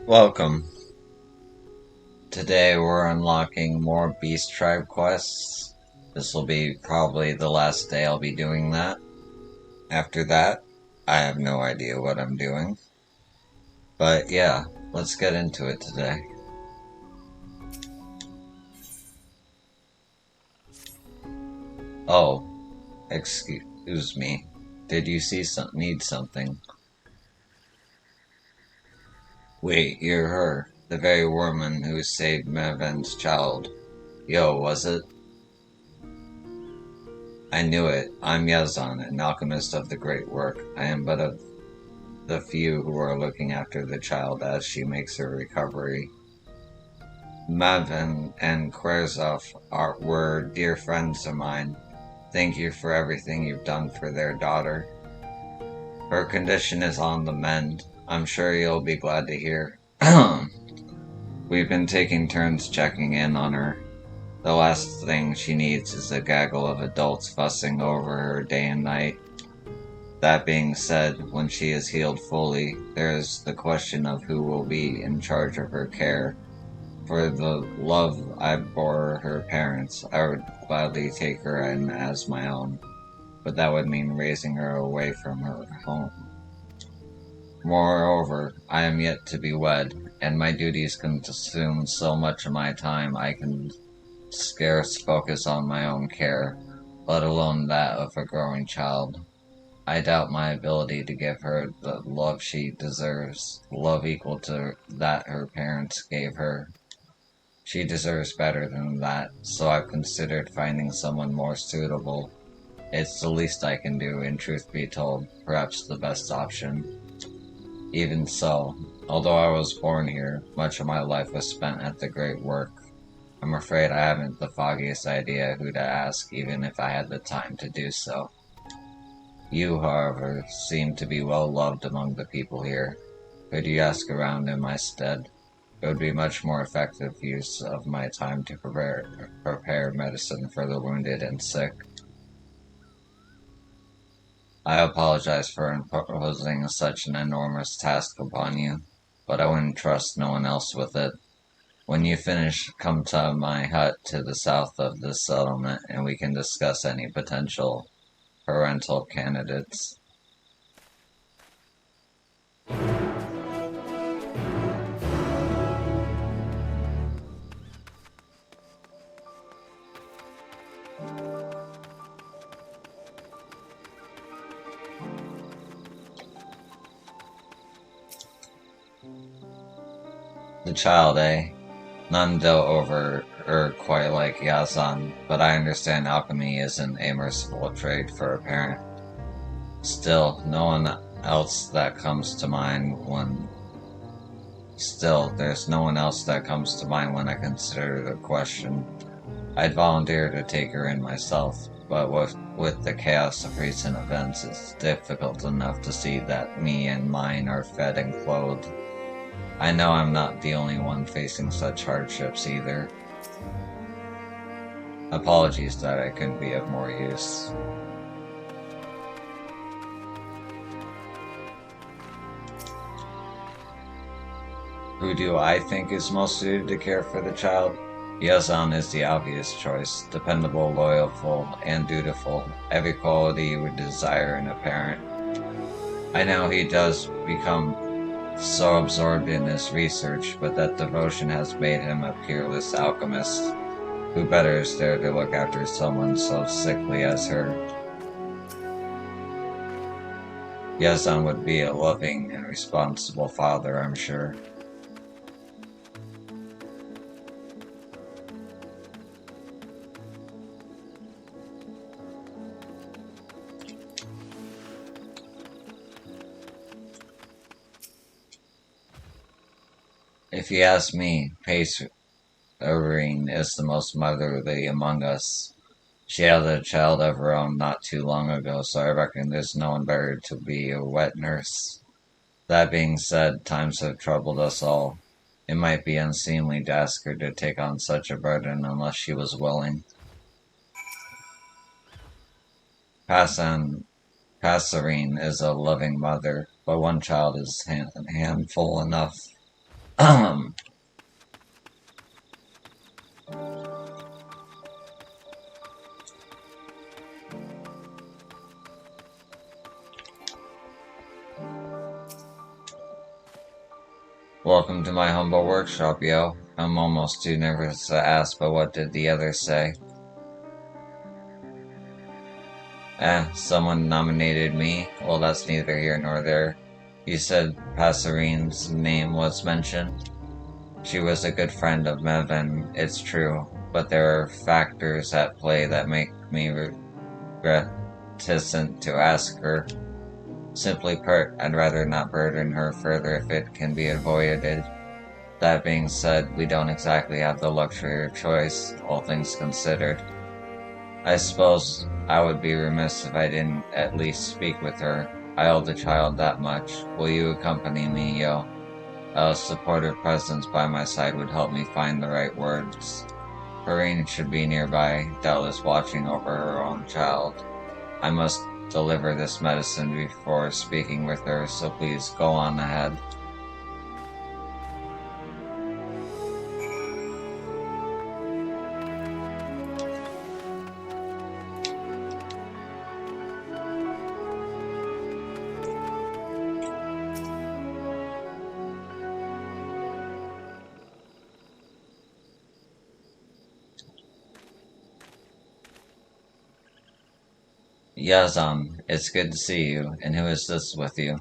Welcome. Today we're unlocking more Beast Tribe quests. This will be probably the last day I'll be doing that. After that, I have no idea what I'm doing. But yeah, let's get into it today. Oh, excuse me. Did you need something? Wait, you're her. The very woman who saved Meven's child. Yo, was it? I knew it. I'm Yazan, an alchemist of the great work. I am but of the few who are looking after the child as she makes her recovery. Maven and Kwerzov were dear friends of mine. Thank you for everything you've done for their daughter. Her condition is on the mend. I'm sure you'll be glad to hear. We've been taking turns checking in on her. The last thing she needs is a gaggle of adults fussing over her day and night. That being said, when she is healed fully, there is the question of who will be in charge of her care. For the love I bore her parents, I would gladly take her in as my own, but that would mean raising her away from her home. Moreover, I am yet to be wed, and my duties consume so much of my time I can scarce focus on my own care, let alone that of a growing child. I doubt my ability to give her the love she deserves, love equal to that her parents gave her. She deserves better than that, so I've considered finding someone more suitable. It's the least I can do, and truth be told, perhaps the best option. Even so, although I was born here, much of my life was spent at the great work. I'm afraid I haven't the foggiest idea who to ask, even if I had the time to do so. You, however, seem to be well loved among the people here. Could you ask around in my stead? It would be much more effective use of my time to prepare medicine for the wounded and sick. I apologize for imposing such an enormous task upon you, but I wouldn't trust no one else with it. When you finish, come to my hut to the south of this settlement, and we can discuss any potential parental candidates. The child, eh? None dote over her quite like Yazan, but I understand alchemy isn't a merciful trade for a parent. Still, no one else that comes to mind when there's no one else that comes to mind when I consider the question. I'd volunteer to take her in myself, but with the chaos of recent events, it's difficult enough to see that me and mine are fed and clothed. I know I'm not the only one facing such hardships either. Apologies that I couldn't be of more use. Who do I think is most suited to care for the child? Yazan is the obvious choice. Dependable, loyal, and dutiful. Every quality you would desire in a parent. I know he does become so absorbed in his research, but that devotion has made him a peerless alchemist. Who better is there to look after someone so sickly as her? Yazan would be a loving and responsible father, I'm sure. If you ask me, Pace Irene is the most motherly among us. She had a child of her own not too long ago, so I reckon there's no one better to be a wet nurse. That being said, times have troubled us all. It might be unseemly to ask her to take on such a burden unless she was willing. Passerine is a loving mother, but one child is handful enough. Welcome to my humble workshop, yo. I'm almost too nervous to ask, but what did the others say? Someone nominated me? Well, that's neither here nor there. You said Passerine's name was mentioned? She was a good friend of Mevin, it's true, but there are factors at play that make me reticent to ask her. Simply put, I'd rather not burden her further if it can be avoided. That being said, we don't exactly have the luxury of choice, all things considered. I suppose I would be remiss if I didn't at least speak with her. I owe the child that much. Will you accompany me, yo? A supportive presence by my side would help me find the right words. Perrine should be nearby, doubtless watching over her own child. I must deliver this medicine before speaking with her, so please go on ahead. Yazan, it's good to see you. And who is this with you?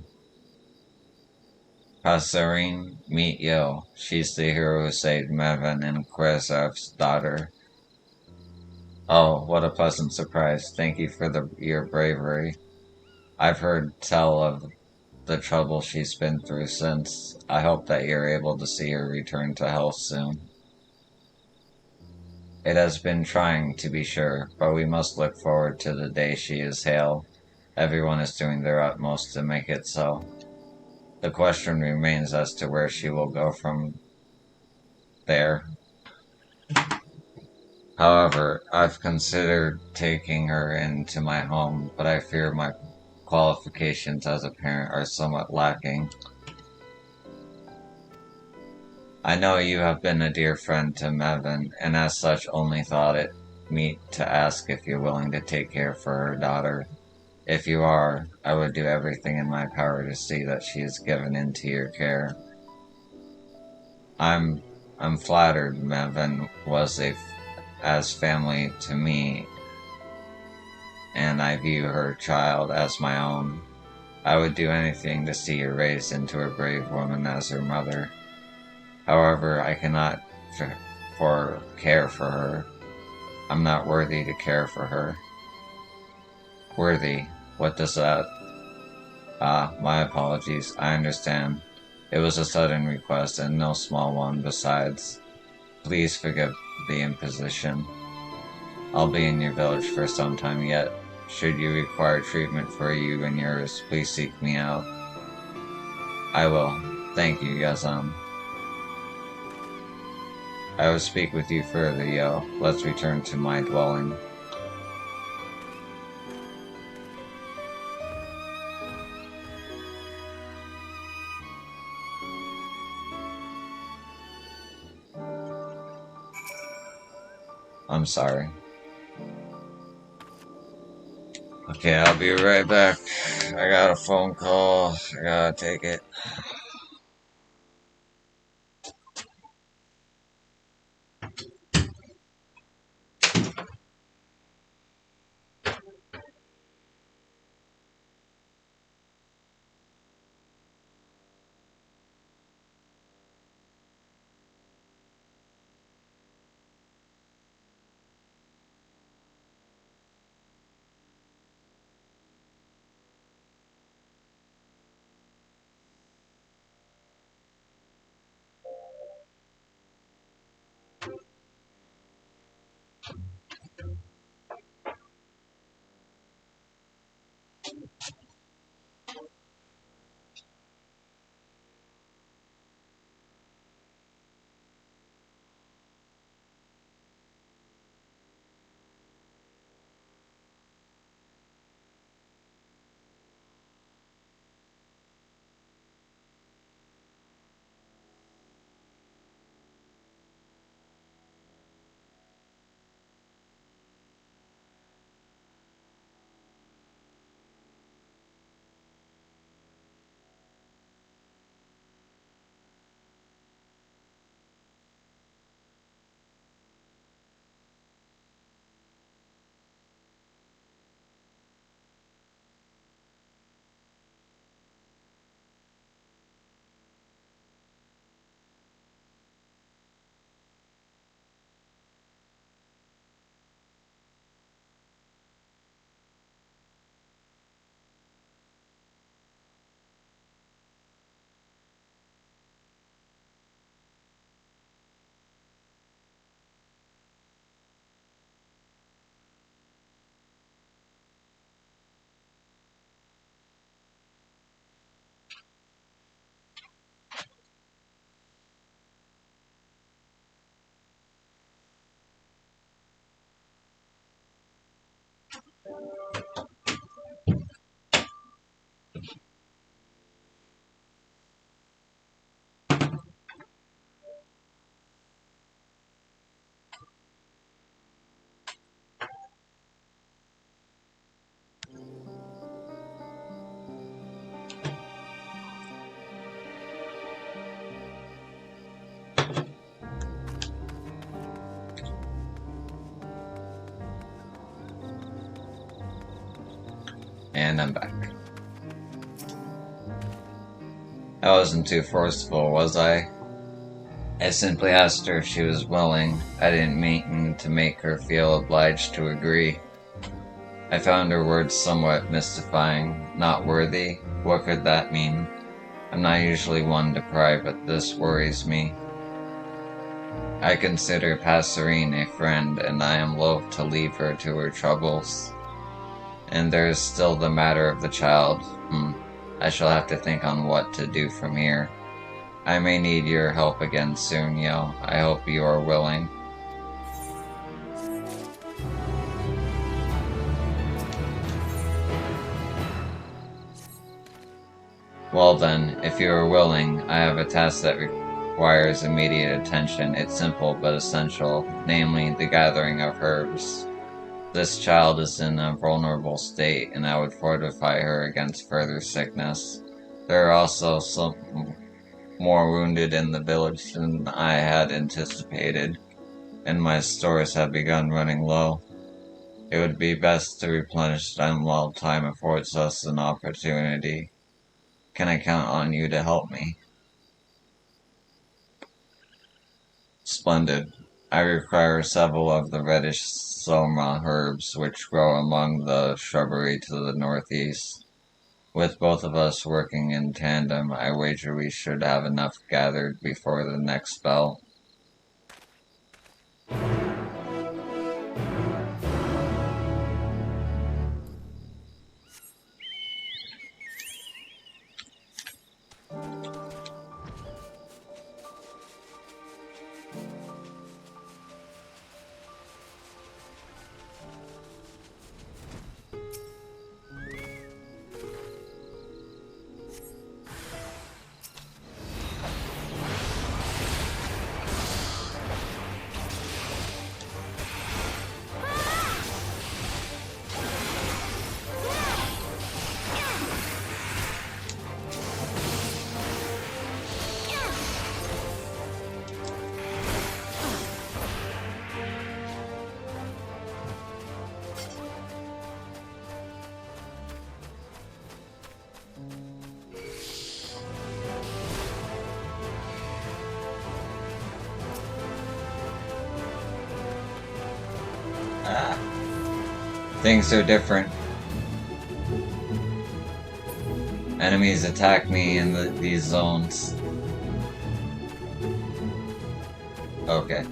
Passerine, meet Yo. She's the hero who saved Mevin and Krezev's daughter. Oh, what a pleasant surprise. Thank you for your bravery. I've heard tell of the trouble she's been through since. I hope that you're able to see her return to health soon. It has been trying, to be sure, but we must look forward to the day she is hale. Everyone is doing their utmost to make it so. The question remains as to where she will go from there. However, I've considered taking her into my home, but I fear my qualifications as a parent are somewhat lacking. I know you have been a dear friend to Mevin, and as such only thought it meet to ask if you're willing to take care for her daughter. If you are, I would do everything in my power to see that she is given into your care. I'm I'm flattered Mevin was as family to me, and I view her child as my own. I would do anything to see her raised into a brave woman as her mother. However, I cannot care for her. I'm not worthy to care for her. Worthy? What does that? My apologies. I understand. It was a sudden request and no small one besides. Please forgive the imposition. I'll be in your village for some time yet. Should you require treatment for you and yours, please seek me out. I will. Thank you, Yazan. I will speak with you further, yo. Let's return to my dwelling. I'm sorry. Okay, I'll be right back. I got a phone call. I gotta take it. And I'm back. I wasn't too forceful, was I? I simply asked her if she was willing. I didn't mean to make her feel obliged to agree. I found her words somewhat mystifying. Not worthy? What could that mean? I'm not usually one to pry, but this worries me. I consider Passerine a friend, and I am loath to leave her to her troubles. And there is still the matter of the child. I shall have to think on what to do from here. I may need your help again soon, Yo. I hope you are willing. Well then, if you are willing, I have a task that requires immediate attention. It's simple but essential, namely the gathering of herbs. This child is in a vulnerable state, and I would fortify her against further sickness. There are also some more wounded in the village than I had anticipated, and my stores have begun running low. It would be best to replenish them while time affords us an opportunity. Can I count on you to help me? Splendid. I require several of the reddish soma herbs which grow among the shrubbery to the northeast. With both of us working in tandem, I wager we should have enough gathered before the next spell. Things are different. Enemies attack me in these zones. Okay.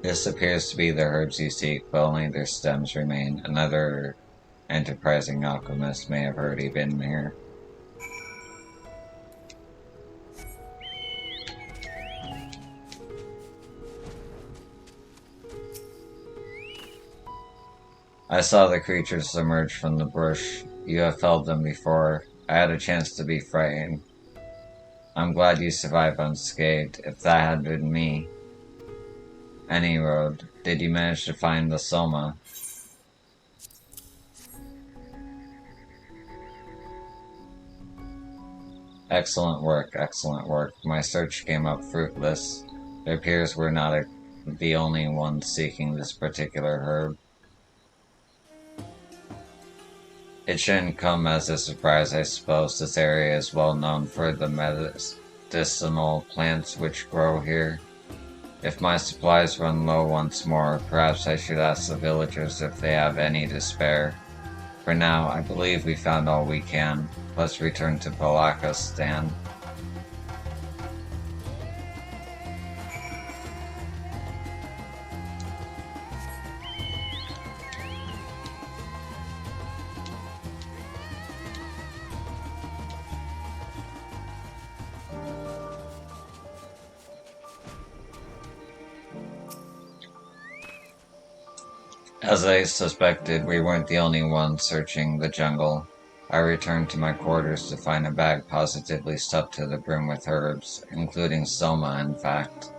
This appears to be the herbs you seek, but only their stems remain. Another enterprising alchemist may have already been here. I saw the creatures emerge from the bush. You have felled them before. I had a chance to be frightened. I'm glad you survived unscathed. If that had been me. Any road. Did you manage to find the Soma? Excellent work, excellent work. My search came up fruitless. It appears we're not the only ones seeking this particular herb. It shouldn't come as a surprise, I suppose. This area is well known for the medicinal plants which grow here. If my supplies run low once more, perhaps I should ask the villagers if they have any to spare. For now, I believe we found all we can. Let's return to Palaka's stand. As I suspected, we weren't the only ones searching the jungle. I returned to my quarters to find a bag positively stuffed to the brim with herbs, including soma in fact.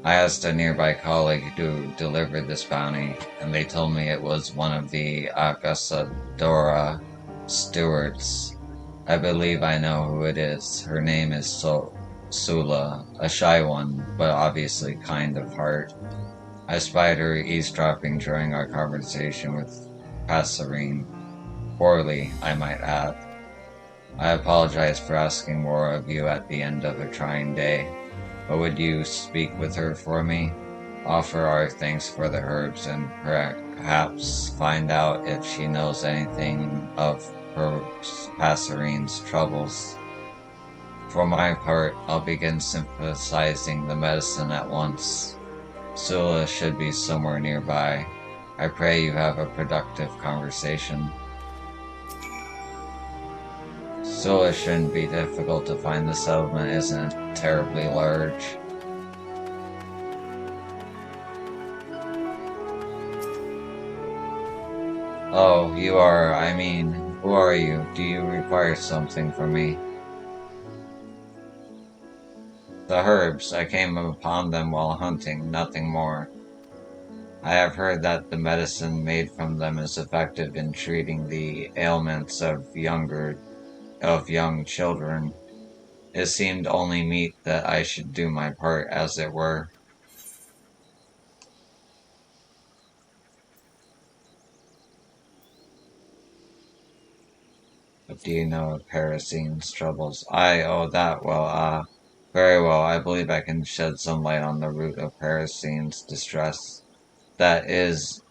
I asked a nearby colleague who delivered this bounty, and they told me it was one of the Agasadora stewards. I believe I know who it is. Her name is Sula, a shy one, but obviously kind of heart. I spied her eavesdropping during our conversation with Passerine. Poorly, I might add. I apologize for asking more of you at the end of a trying day, but would you speak with her for me? Offer our thanks for the herbs and perhaps find out if she knows anything of her Passerine's troubles. For my part, I'll begin synthesizing the medicine at once. Sula should be somewhere nearby. I pray you have a productive conversation. Sula shouldn't be difficult to find. The settlement isn't terribly large. Oh, you are, who are you? Do you require something from me? The herbs, I came upon them while hunting, nothing more. I have heard that the medicine made from them is effective in treating the ailments of young children. It seemed only meet that I should do my part, as it were. But do you know of Parisine's troubles? Oh, that, well, very well, I believe I can shed some light on the root of Parisine's distress. That is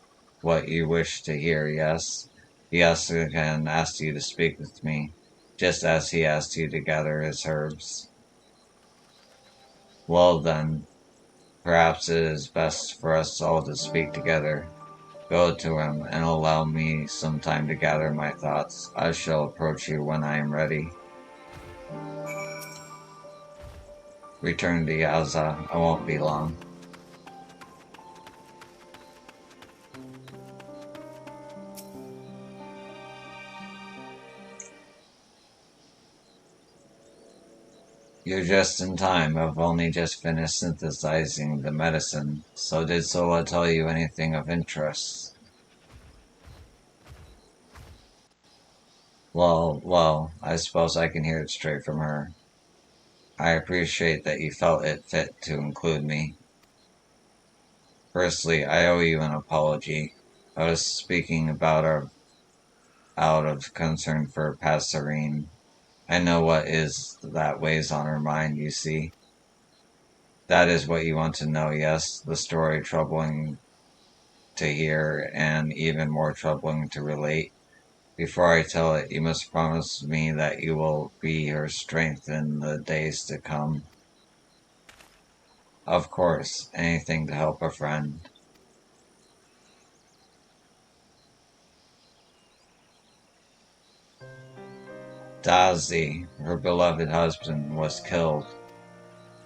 what you wish to hear, yes? Can ask you to speak with me, just as he asked you to gather his herbs. Well then, perhaps it is best for us all to speak together. Go to him, and allow me some time to gather my thoughts. I shall approach you when I am ready. Return to Yaza. I won't be long. You're just in time. I've only just finished synthesizing the medicine. So did Sola tell you anything of interest? Well, I suppose I can hear it straight from her. I appreciate that you felt it fit to include me. Firstly, I owe you an apology. I was speaking out of concern for Passerine. I know what is that weighs on her mind, you see. That is what you want to know, yes? The story troubling to hear and even more troubling to relate. Before I tell it, you must promise me that you will be her strength in the days to come. Of course, anything to help a friend. Dazi, her beloved husband, was killed.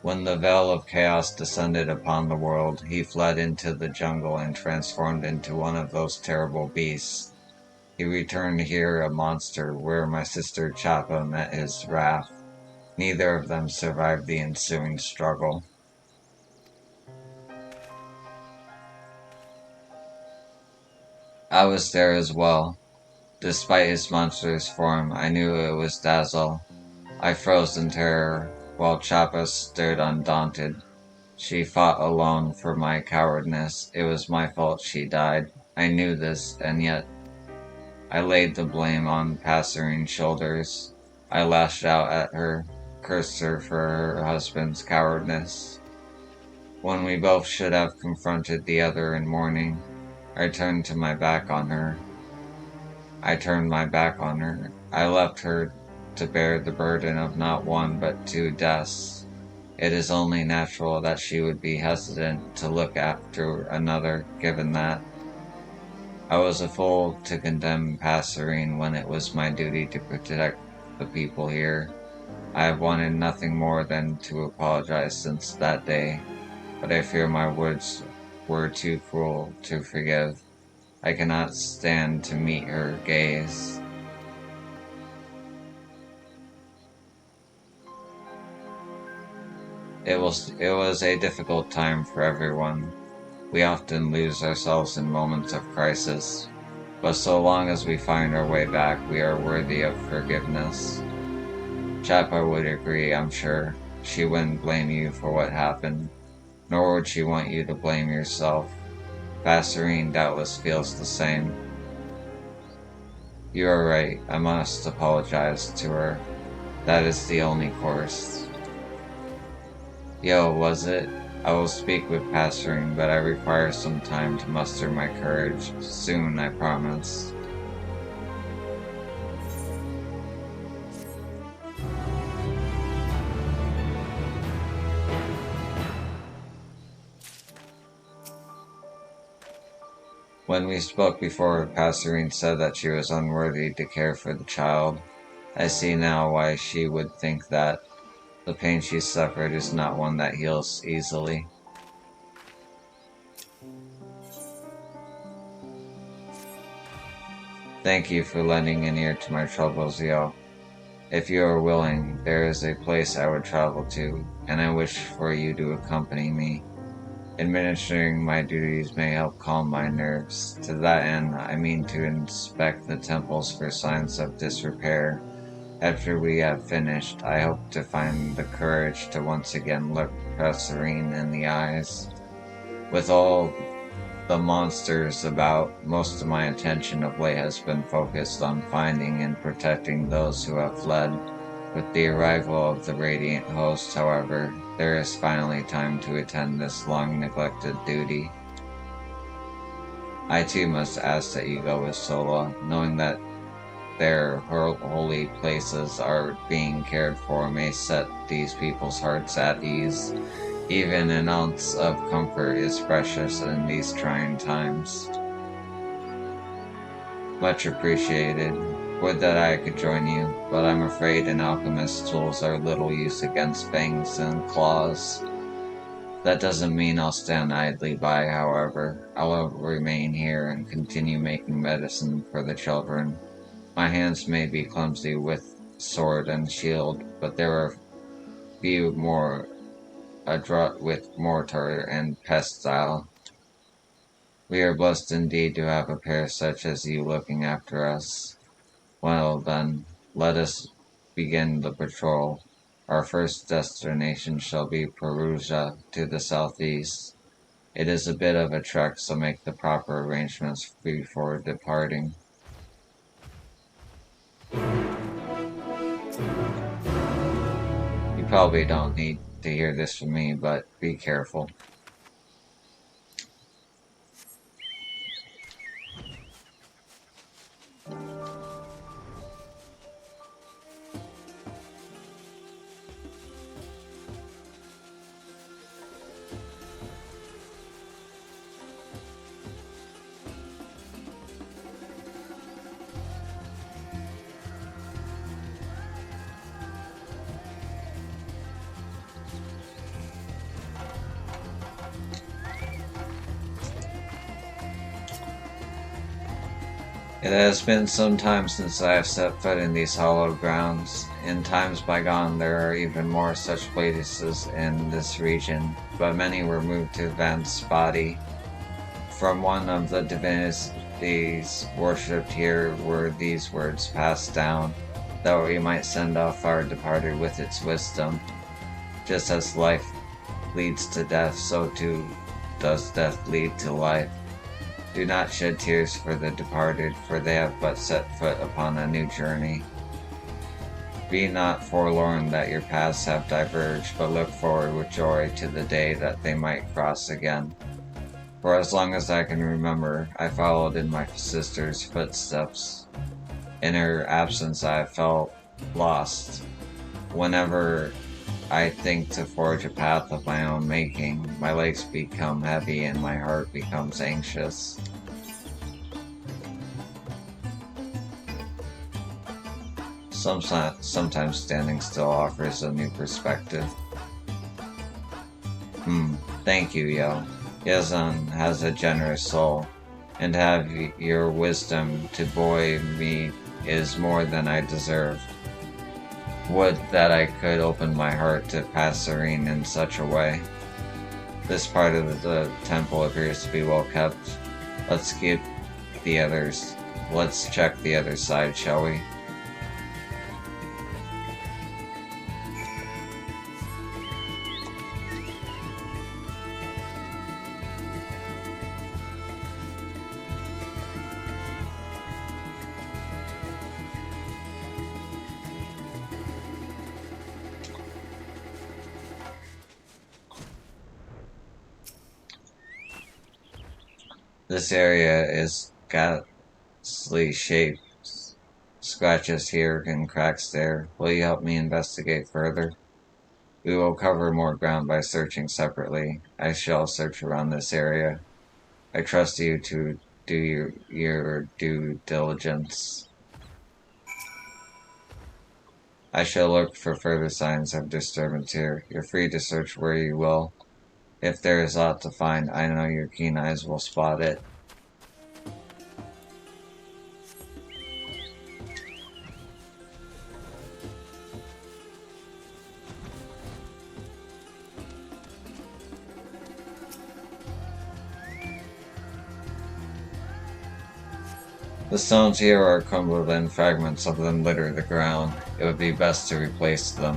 When the veil of chaos descended upon the world, he fled into the jungle and transformed into one of those terrible beasts. He returned here a monster, where my sister Chappa met his wrath. Neither of them survived the ensuing struggle. I was there as well. Despite his monstrous form, I knew it was Dazzle. I froze in terror, while Chappa stood undaunted. She fought alone for my cowardness. It was my fault she died. I knew this, and yet I laid the blame on Passerine's shoulders. I lashed out at her, cursed her for her husband's cowardice. When we both should have confronted the other in mourning, I turned my back on her. I left her to bear the burden of not one but two deaths. It is only natural that she would be hesitant to look after another, given that I was a fool to condemn Passerine when it was my duty to protect the people here. I have wanted nothing more than to apologize since that day, but I fear my words were too cruel to forgive. I cannot stand to meet her gaze. It was a difficult time for everyone. We often lose ourselves in moments of crisis, but so long as we find our way back, we are worthy of forgiveness. Chappa would agree, I'm sure. She wouldn't blame you for what happened, nor would she want you to blame yourself. Passerine doubtless feels the same. You are right, I must apologize to her. That is the only course. Yo, was it? I will speak with Passerine, but I require some time to muster my courage. Soon, I promise. When we spoke before, Passerine said that she was unworthy to care for the child. I see now why she would think that. The pain she suffered is not one that heals easily. Thank you for lending an ear to my troubles, Yo. If you are willing, there is a place I would travel to, and I wish for you to accompany me. Administering my duties may help calm my nerves. To that end, I mean to inspect the temples for signs of disrepair. After we have finished, I hope to find the courage to once again look Passerine in the eyes. With all the monsters about, most of my attention of late has been focused on finding and protecting those who have fled. With the arrival of the Radiant Host, however, there is finally time to attend this long-neglected duty. I too must ask that you go with Sola, knowing that their holy places are being cared for may set these people's hearts at ease. Even an ounce of comfort is precious in these trying times. Much appreciated. Would that I could join you, but I'm afraid an alchemist's tools are little use against fangs and claws. That doesn't mean I'll stand idly by, however. I'll remain here and continue making medicine for the children. My hands may be clumsy with sword and shield, but there are few more adroit with mortar and pestle. We are blessed indeed to have a pair such as you looking after us. Well then, let us begin the patrol. Our first destination shall be Perugia, to the southeast. It is a bit of a trek, so make the proper arrangements before departing. You probably don't need to hear this from me, but be careful. It has been some time since I have set foot in these hallowed grounds. In times bygone there are even more such places in this region, but many were moved to Van's body. From one of the divinities worshipped here were these words passed down, that we might send off our departed with its wisdom. Just as life leads to death, so too does death lead to life. Do not shed tears for the departed, for they have but set foot upon a new journey. Be not forlorn that your paths have diverged, but look forward with joy to the day that they might cross again. For as long as I can remember, I followed in my sister's footsteps. In her absence I have felt lost. Whenever I think to forge a path of my own making, my legs become heavy and my heart becomes anxious. Sometimes standing still offers a new perspective. Thank you, Yo. Yazan has a generous soul, and to have your wisdom to buoy me is more than I deserve. Would that I could open my heart to Passerine in such a way. This part of the temple appears to be well kept. Let's keep the others. Let's check the other side, shall we? This area is ghastly shaped. Scratches here and cracks there. Will you help me investigate further? We will cover more ground by searching separately. I shall search around this area. I trust you to do your due diligence. I shall look for further signs of disturbance here. You're free to search where you will. If there is aught to find, I know your keen eyes will spot it. The stones here are crumbled and fragments of them litter the ground. It would be best to replace them.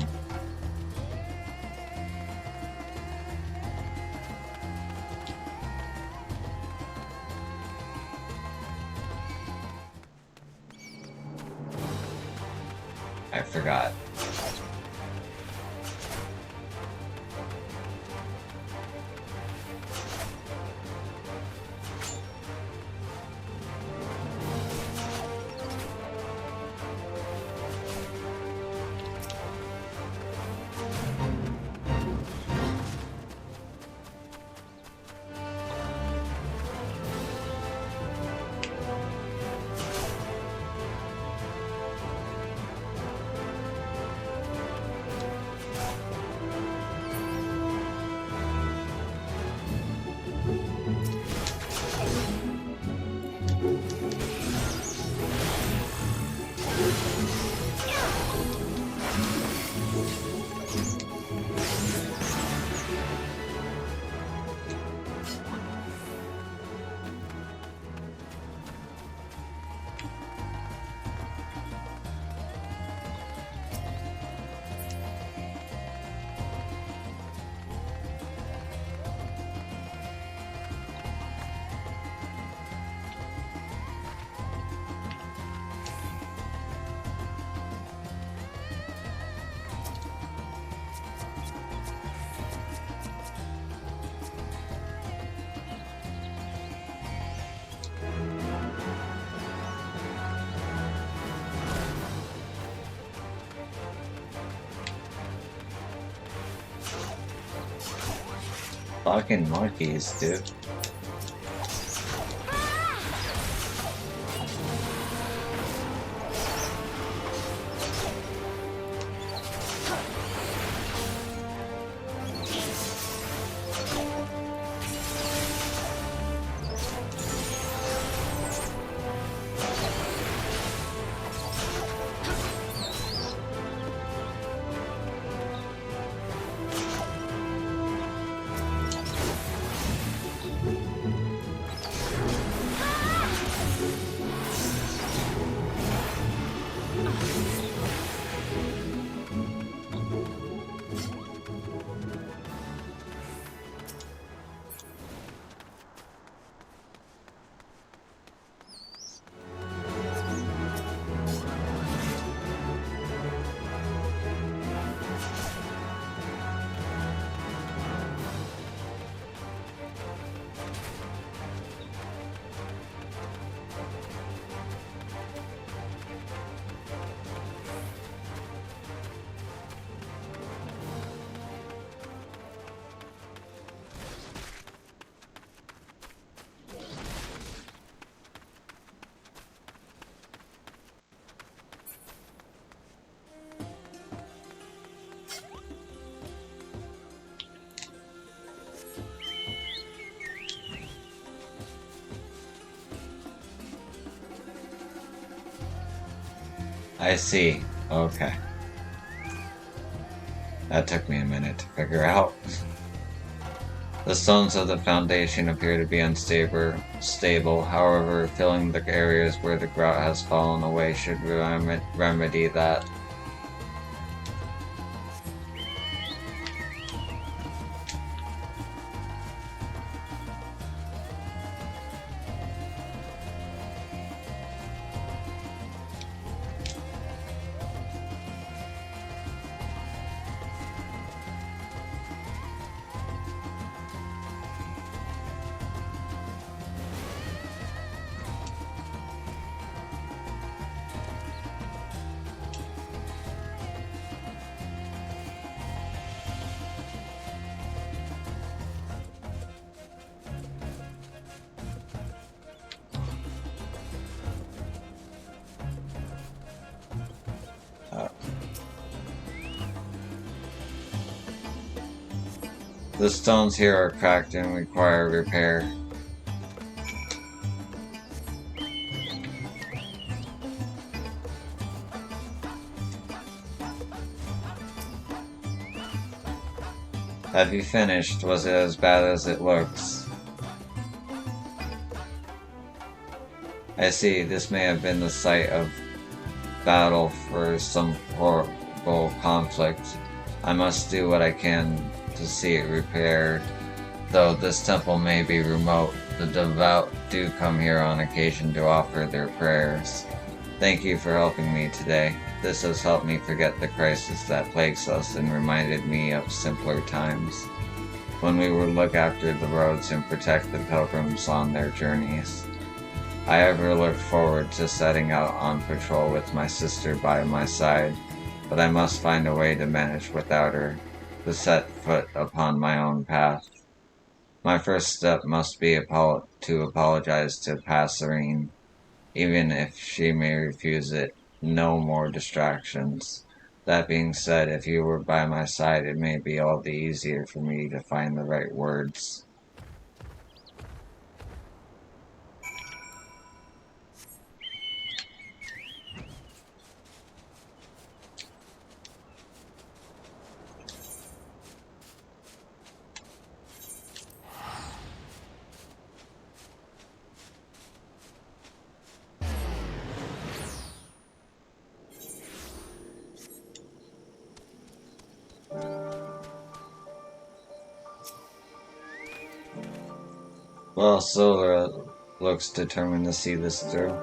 I forgot. Fucking monkeys, dude. I see. Okay. That took me a minute to figure out. The stones of the foundation appear to be unstable. However, filling the areas where the grout has fallen away should remedy that. The stones here are cracked and require repair. Have you finished? Was it as bad as it looks? I see, this may have been the site of battle for some horrible conflict. I must do what I can to see it repaired. Though this temple may be remote, the devout do come here on occasion to offer their prayers. Thank you for helping me today. This has helped me forget the crisis that plagues us and reminded me of simpler times, when we would look after the roads and protect the pilgrims on their journeys. I ever looked forward to setting out on patrol with my sister by my side, but I must find a way to manage without her, to set foot upon my own path. My first step must be to apologize to Passerine, even if she may refuse it. No more distractions. That being said, if you were by my side, it may be all the easier for me to find the right words. Well, Sora looks determined to see this through.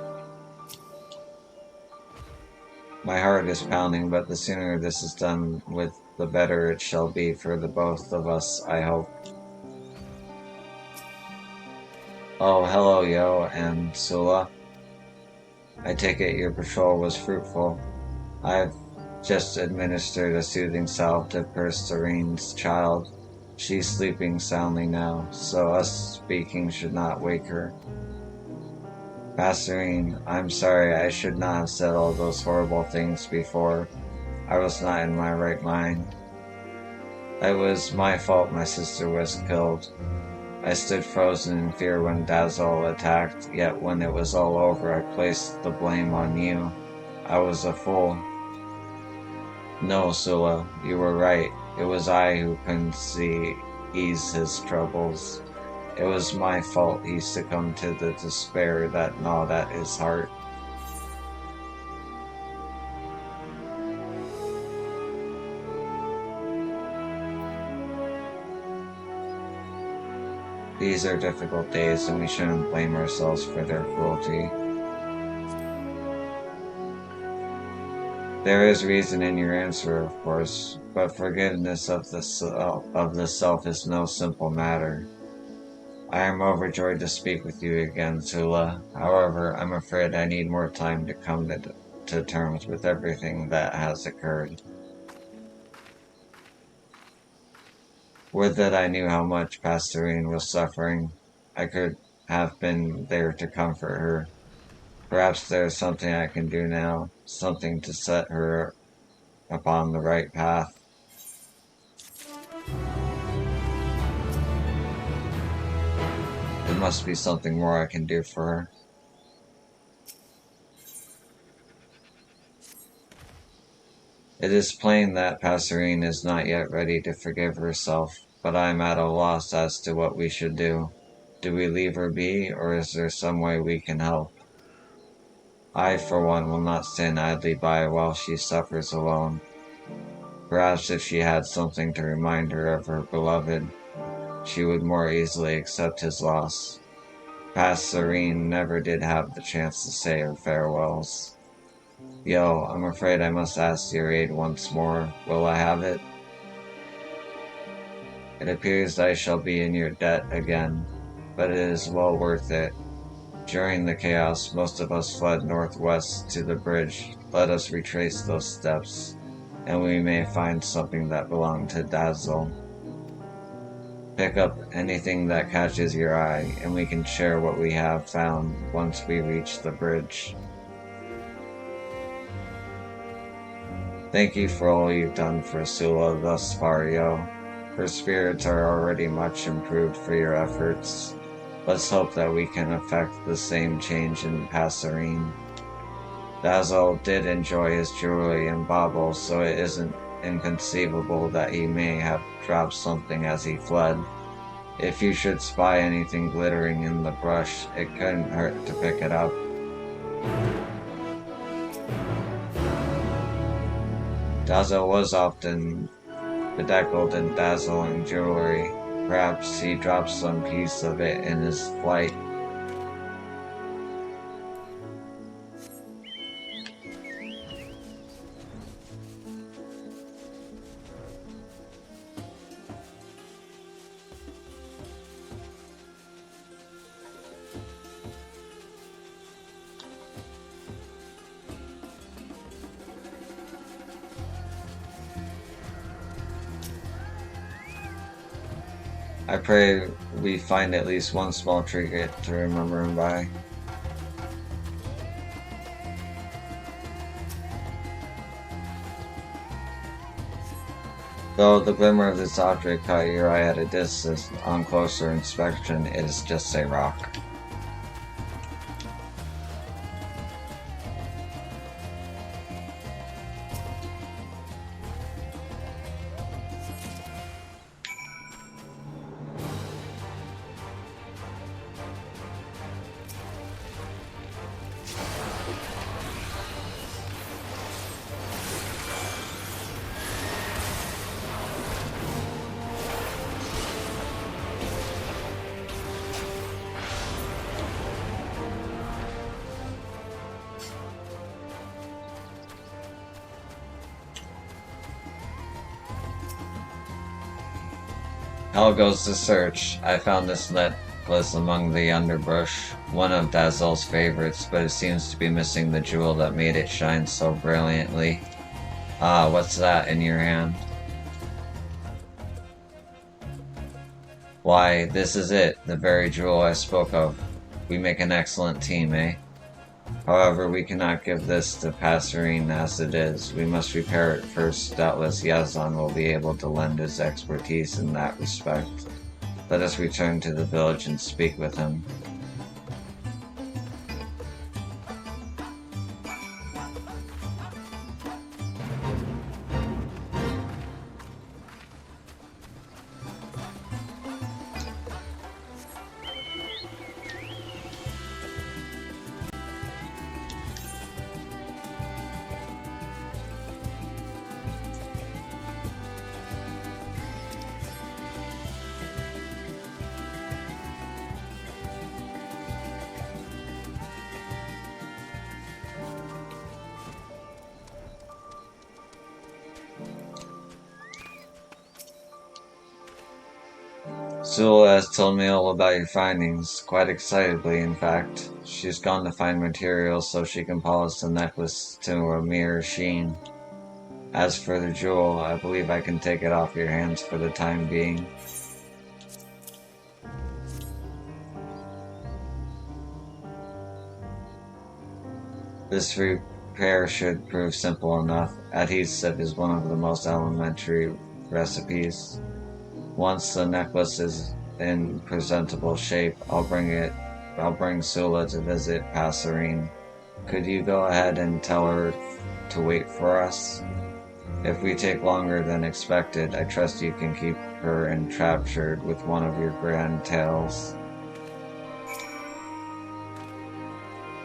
My heart is pounding, but the sooner this is done with, the better it shall be for the both of us, I hope. Oh, hello, Yo and Sula. I take it your patrol was fruitful. I've just administered a soothing salve to Perserine's child. She's sleeping soundly now, so us speaking should not wake her. Passerine, I'm sorry, I should not have said all those horrible things before. I was not in my right mind. It was my fault my sister was killed. I stood frozen in fear when Dazzle attacked, yet when it was all over I placed the blame on you. I was a fool. No, Sula, you were right. It was I who couldn't ease his troubles. It was my fault he succumbed to the despair that gnawed at his heart. These are difficult days and we shouldn't blame ourselves for their cruelty. There is reason in your answer, of course, but forgiveness of the self is no simple matter. I am overjoyed to speak with you again, Sula. However, I'm afraid I need more time to come to terms with everything that has occurred. Would that I knew how much Passerine was suffering. I could have been there to comfort her. Perhaps there is something I can do now, something to set her upon the right path. There must be something more I can do for her. It is plain that Passerine is not yet ready to forgive herself, but I am at a loss as to what we should do. Do we leave her be, or is there some way we can help? I, for one, will not stand idly by while she suffers alone. Perhaps if she had something to remind her of her beloved, she would more easily accept his loss. Passerine never did have the chance to say her farewells. Yo, I'm afraid I must ask your aid once more. Will I have it? It appears I shall be in your debt again, but it is well worth it. During the chaos, most of us fled northwest to the bridge. Let us retrace those steps, and we may find something that belonged to Dazzle. Pick up anything that catches your eye, and we can share what we have found once we reach the bridge. Thank you for all you've done for Sula thus far, Yo. Her spirits are already much improved for your efforts. Let's hope that we can effect the same change in Passerine. Dazzle did enjoy his jewelry and baubles, so it isn't inconceivable that he may have dropped something as he fled. If you should spy anything glittering in the brush, it couldn't hurt to pick it up. Dazzle was often bedecked in dazzling jewelry. Perhaps he dropped some piece of it in his flight. I pray we find at least one small trinket to remember him by. Though the glimmer of this object caught your eye at a distance, on closer inspection, it is just a rock. How goes the search? I found this necklace among the underbrush, one of Dazzle's favorites, but it seems to be missing the jewel that made it shine so brilliantly. Ah, what's that in your hand? Why, this is it, the very jewel I spoke of. We make an excellent team, eh? However, we cannot give this to Passerine as it is. We must repair it first. Doubtless Yazan will be able to lend his expertise in that respect. Let us return to the village and speak with him. Sula has told me all about your findings, quite excitedly in fact. She's gone to find materials so she can polish the necklace to a mere sheen. As for the jewel, I believe I can take it off your hands for the time being. This repair should prove simple enough. Adhesive is one of the most elementary recipes. Once the necklace is in presentable shape, I'll bring Sula to visit Passerine. Could you go ahead and tell her to wait for us? If we take longer than expected, I trust you can keep her enraptured with one of your grand tales.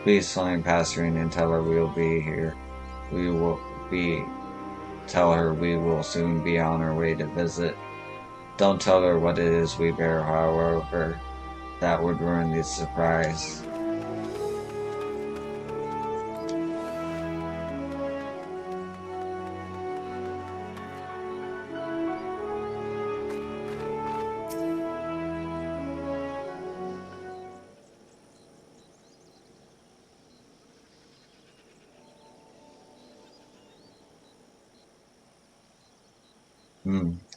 Please find Passerine and tell her we will be here. We will be. Tell her we will soon be on our way to visit. Don't tell her what it is we bear, however. That would ruin the surprise.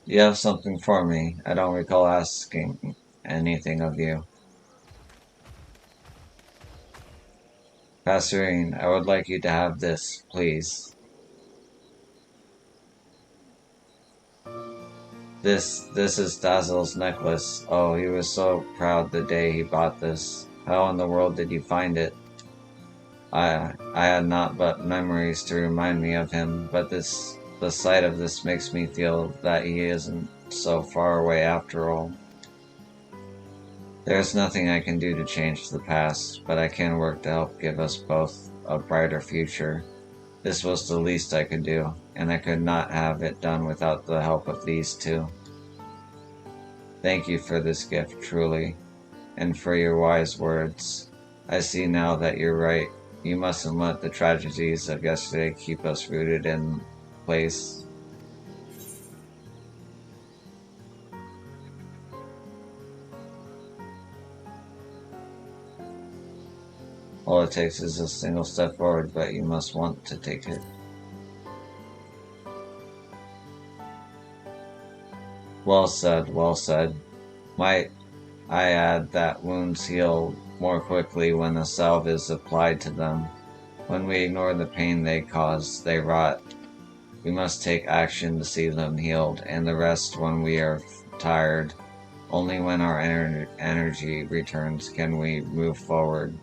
You have something for me. I don't recall asking anything of you. Passerine, I would like you to have this, please. This is Dazzle's necklace. Oh, he was so proud the day he bought this. How in the world did you find it? I had not but memories to remind me of him, but the sight of this makes me feel that he isn't so far away after all. There is nothing I can do to change the past, but I can work to help give us both a brighter future. This was the least I could do, and I could not have it done without the help of these two. Thank you for this gift, truly, and for your wise words. I see now that you're right. You mustn't let the tragedies of yesterday keep us rooted in place. All it takes is a single step forward, but you must want to take it. Well said, well said. Might I add that wounds heal more quickly when a salve is applied to them. When we ignore the pain they cause, they rot. We must take action to see them healed, and the rest when we are tired. Only when our energy returns can we move forward,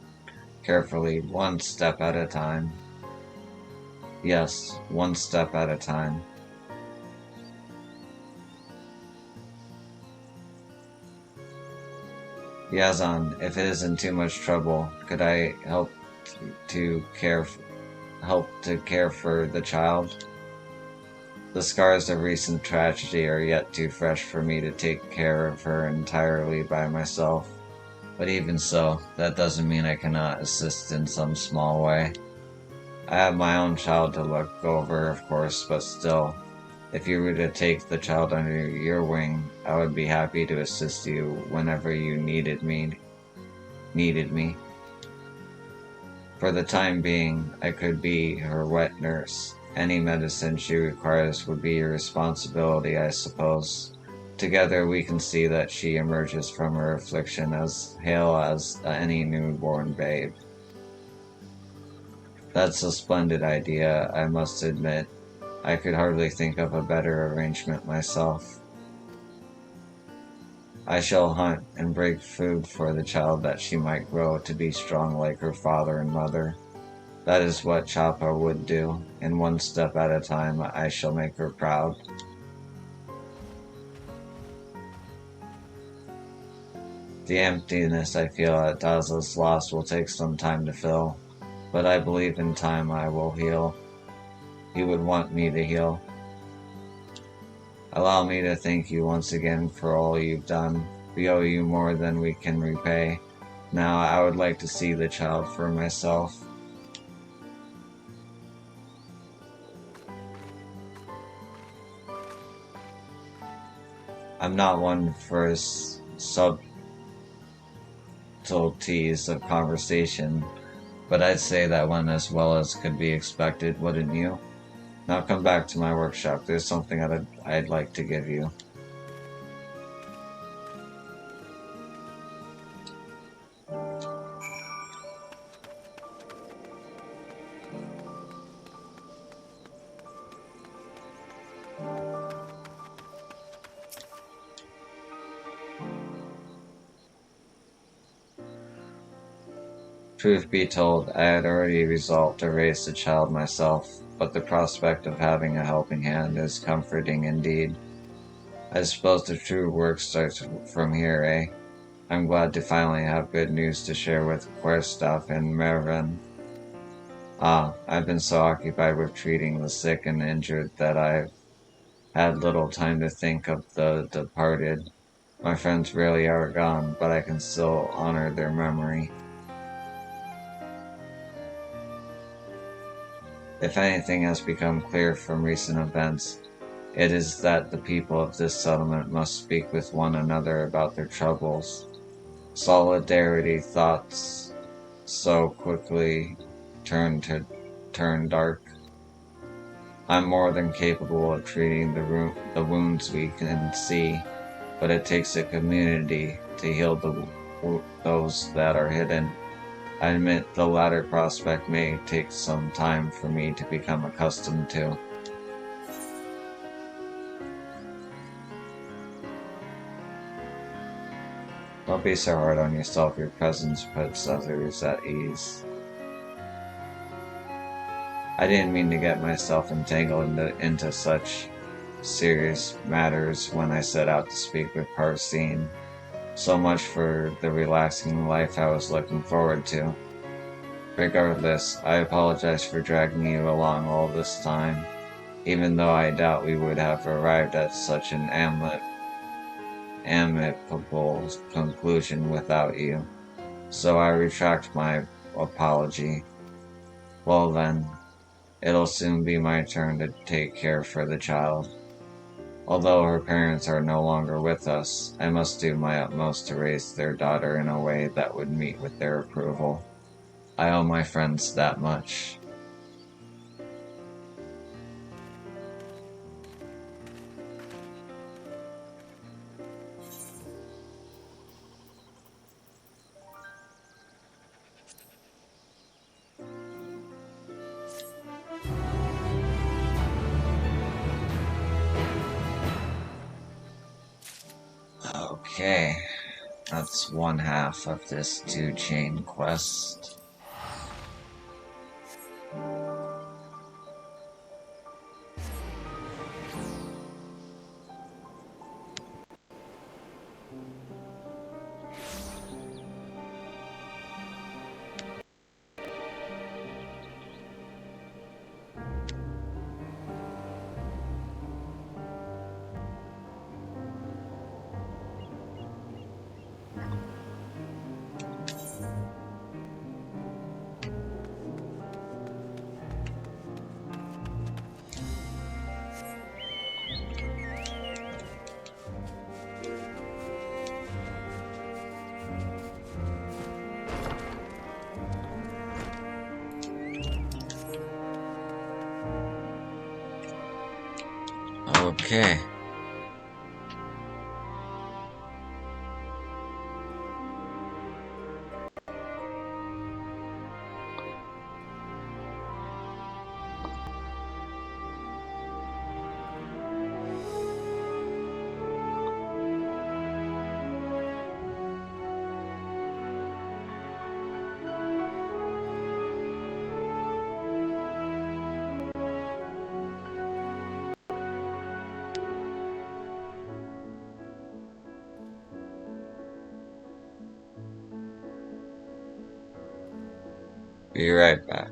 carefully, one step at a time. Yes, one step at a time. Yazan, if it isn't too much trouble, could I to care help to care for the child? The scars of recent tragedy are yet too fresh for me to take care of her entirely by myself. But even so, that doesn't mean I cannot assist in some small way. I have my own child to look over, of course, but still, if you were to take the child under your wing, I would be happy to assist you whenever you needed me. For the time being, I could be her wet nurse. Any medicine she requires would be your responsibility, I suppose. Together we can see that she emerges from her affliction as hale as any newborn babe. That's a splendid idea, I must admit. I could hardly think of a better arrangement myself. I shall hunt and break food for the child that she might grow to be strong like her father and mother. That is what Chapa would do, and one step at a time I shall make her proud. The emptiness I feel at Daza's loss will take some time to fill, but I believe in time I will heal. He would want me to heal. Allow me to thank you once again for all you've done. We owe you more than we can repay. Now I would like to see the child for myself. I'm not one for subtleties of conversation, but I'd say that went as well as could be expected, wouldn't you? Now come back to my workshop. There's something I'd like to give you. Truth be told, I had already resolved to raise the child myself. but the prospect of having a helping hand is comforting indeed. I suppose the true work starts from here, eh? I'm glad to finally have good news to share with Querstaff and Mervyn. Ah, I've been so occupied with treating the sick and injured that I've had little time to think of the departed. My friends really are gone, but I can still honor their memory. If anything has become clear from recent events, it is that the people of this settlement must speak with one another about their troubles. Solidarity thoughts so quickly turn dark. I'm more than capable of treating the wounds we can see, but it takes a community to heal those that are hidden. I admit the latter prospect may take some time for me to become accustomed to. Don't be so hard on yourself. Your presence puts others at ease. I didn't mean to get myself entangled into such serious matters when I set out to speak with Parcine. So much for the relaxing life I was looking forward to. Regardless, I apologize for dragging you along all this time, even though I doubt we would have arrived at such an amicable conclusion without you. So I retract my apology. Well then, it'll soon be my turn to take care for the child. Although her parents are no longer with us, I must do my utmost to raise their daughter in a way that would meet with their approval. I owe my friends that much. Okay, that's one half of this 2-chain quest. Okay. Be right back.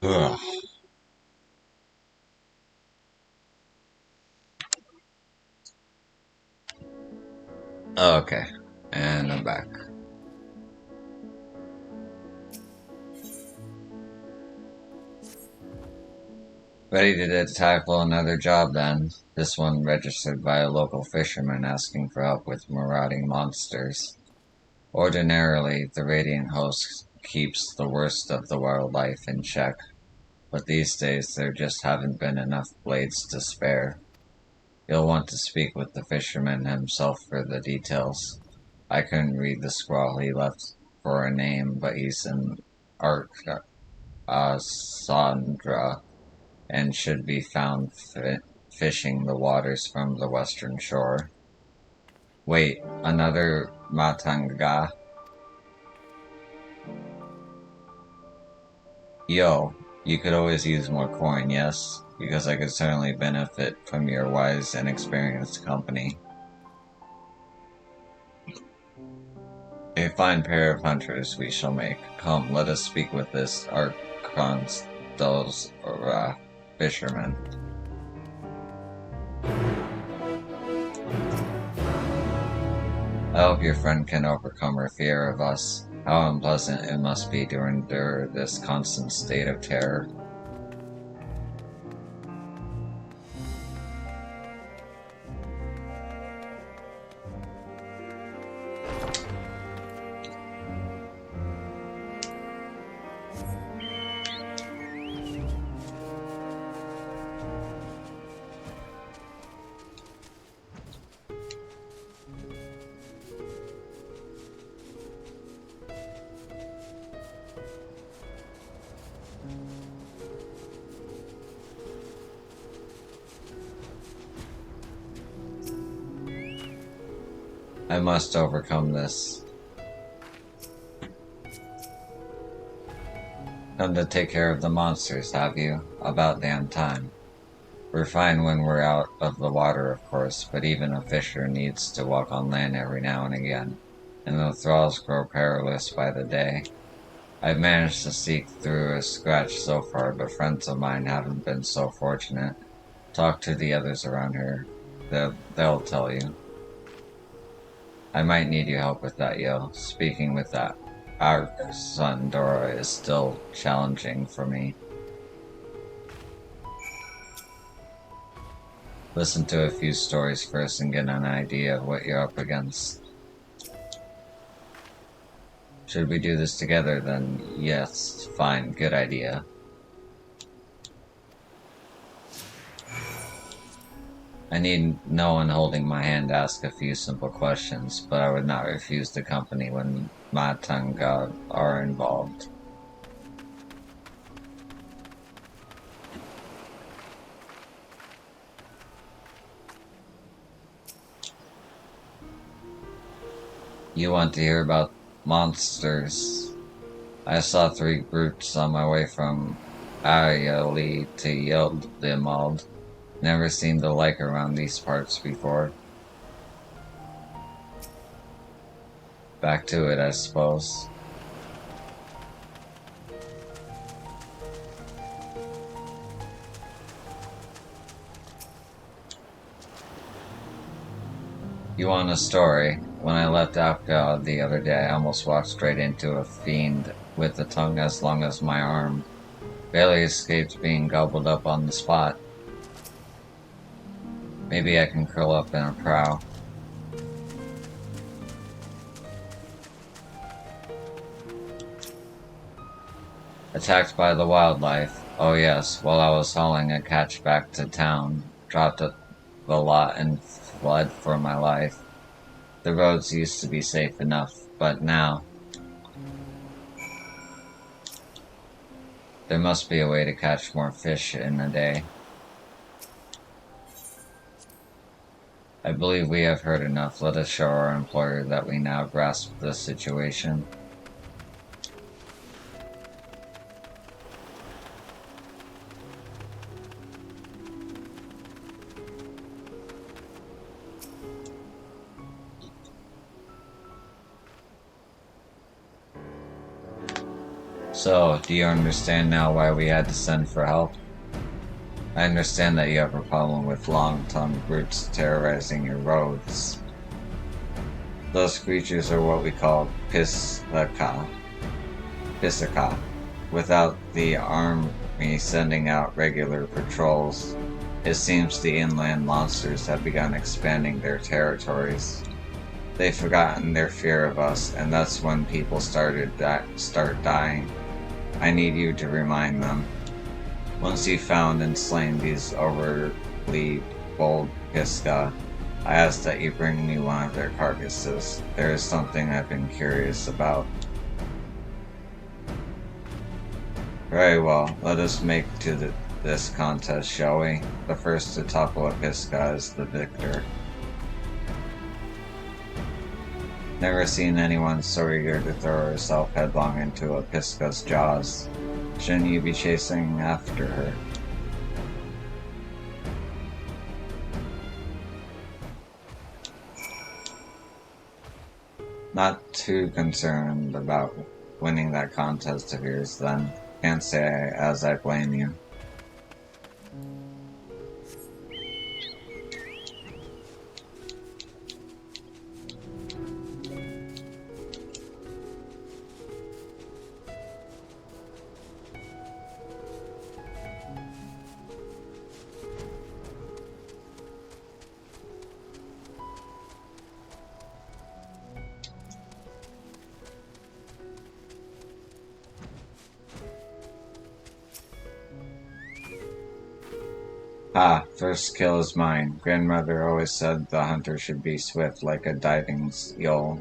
Ugh. Okay, and I'm back. Ready to tackle another job then. This one registered by a local fisherman asking for help with marauding monsters. Ordinarily, the Radiant Host keeps the worst of the wildlife in check, but these days there just haven't been enough blades to spare. You'll want to speak with the fisherman himself for the details. I couldn't read the scrawl he left for a name, but he's in Sandra and should be found fishing the waters from the western shore. Wait, another Matanga? Yo, you could always use more coin, yes? Because I could certainly benefit from your wise and experienced company. A fine pair of hunters we shall make. Come, let us speak with this Archonstos fisherman. I hope your friend can overcome her fear of us. How unpleasant it must be to endure this constant state of terror. I must overcome this. Come to take care of the monsters, have you? About damn time. We're fine when we're out of the water, of course, but even a fisher needs to walk on land every now and again, and the thralls grow perilous by the day. I've managed to sneak through a scratch so far, but friends of mine haven't been so fortunate. Talk to the others around here. They'll tell you. I might need your help with that, yo. Speaking with that, our son Dora is still challenging for me. Listen to a few stories first and get an idea of what you're up against. Should we do this together then? Yes, fine, good idea. I need no one holding my hand to ask a few simple questions, but I would not refuse the company when Matanga are involved. You want to hear about monsters? I saw 3 groups on my way from Ayali to Yildimald. Never seen the like around these parts before. Back to it, I suppose. You want a story? When I left Alka the other day, I almost walked straight into a fiend with a tongue as long as my arm. Barely escaped being gobbled up on the spot. Maybe I can curl up in a prow. Attacked by the wildlife. Oh yes, while I was hauling a catch back to town. Dropped the lot and fled for my life. The roads used to be safe enough, but now... There must be a way to catch more fish in a day. I believe we have heard enough. Let us show our employer that we now grasp the situation. So, do you understand now why we had to send for help? I understand that you have a problem with long-tongued brutes terrorizing your roads. Those creatures are what we call Pisaka. Without the army sending out regular patrols, it seems the inland monsters have begun expanding their territories. They've forgotten their fear of us, and that's when people start dying. I need you to remind them. Once you've found and slain these overly bold Piska, I ask that you bring me one of their carcasses. There is something I've been curious about. Very well, let us make to this contest, shall we? The first to topple a Piska is the victor. Never seen anyone so eager to throw herself headlong into a Piska's jaws. Shouldn't you be chasing after her? Not too concerned about winning that contest of yours, then. Can't say as I blame you. Ah, first kill is mine. Grandmother always said the hunter should be swift like a diving eel.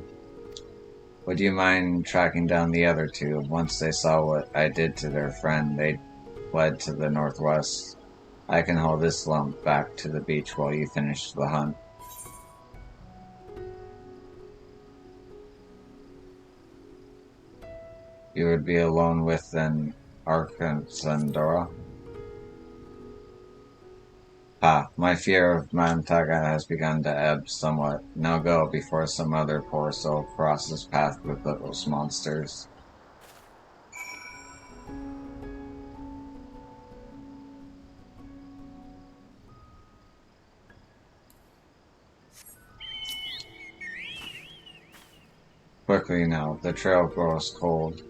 Would you mind tracking down the other two? Once they saw what I did to their friend, they fled to the northwest. I can haul this lump back to the beach while you finish the hunt. You would be alone with an Arkansandora? Ah, my fear of Mantaga has begun to ebb somewhat. Now go, before some other poor soul crosses path with those monsters. Quickly now, the trail grows cold.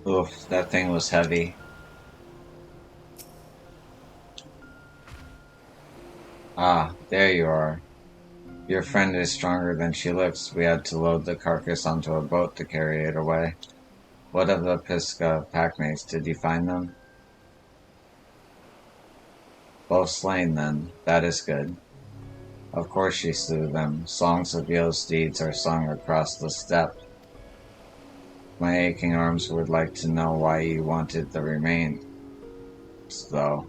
Oof, that thing was heavy. Ah, there you are. Your friend is stronger than she looks. We had to load the carcass onto a boat to carry it away. What of the Piska packmates? Did you find them? Both slain, then. That is good. Of course she slew them. Songs of Yo's deeds are sung across the steppe. My aching arms would like to know why you wanted the remains, though.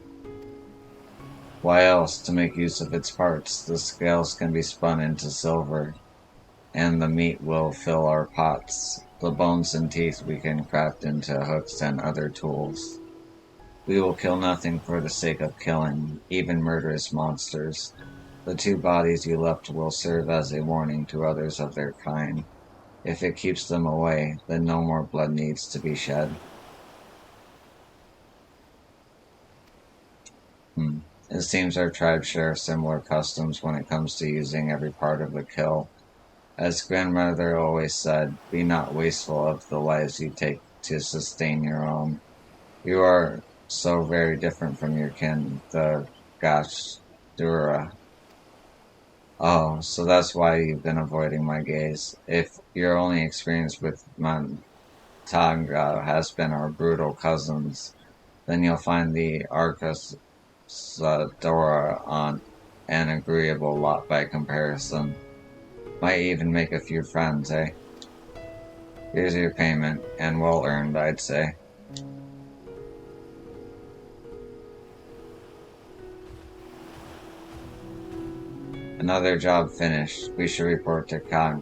Why else? To make use of its parts. The scales can be spun into silver, and the meat will fill our pots. The bones and teeth we can craft into hooks and other tools. We will kill nothing for the sake of killing, even murderous monsters. The two bodies you left will serve as a warning to others of their kind. If it keeps them away, then no more blood needs to be shed. It seems our tribes share similar customs when it comes to using every part of the kill. As grandmother always said, be not wasteful of the lives you take to sustain your own. You are so very different from your kin, the Gachdura. Oh, so that's why you've been avoiding my gaze. If your only experience with Mantanga has been our brutal cousins, then you'll find the Arcasadora an agreeable lot by comparison. Might even make a few friends, eh? Here's your payment, and well earned, I'd say. Another job finished. We should report to Kana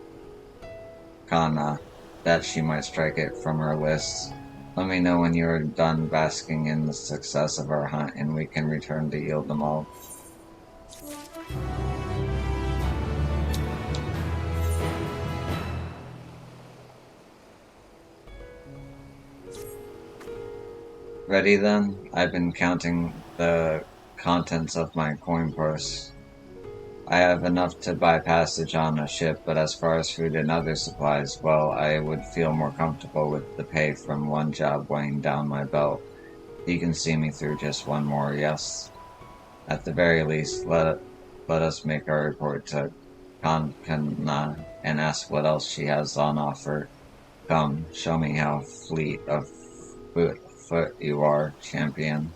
that she might strike it from her list. Let me know when you are done basking in the success of our hunt, and we can return to yield them all. Ready then? I've been counting the contents of my coin purse. I have enough to buy passage on a ship, but as far as food and other supplies, well, I would feel more comfortable with the pay from one job weighing down my belt. You can see me through just one more, yes? At the very least, let us make our report to Kankana and ask what else she has on offer. Come, show me how fleet of foot you are, champion.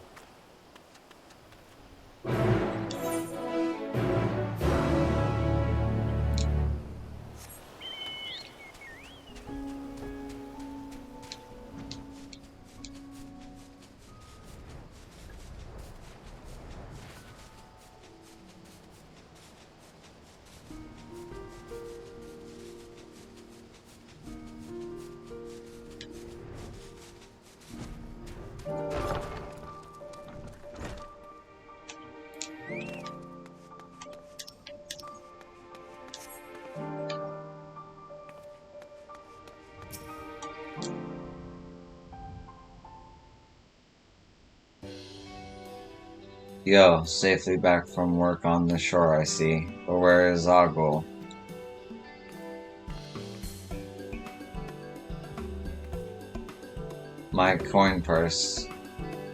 Yo, safely back from work on the shore, I see. But where is Ogul? My coin purse.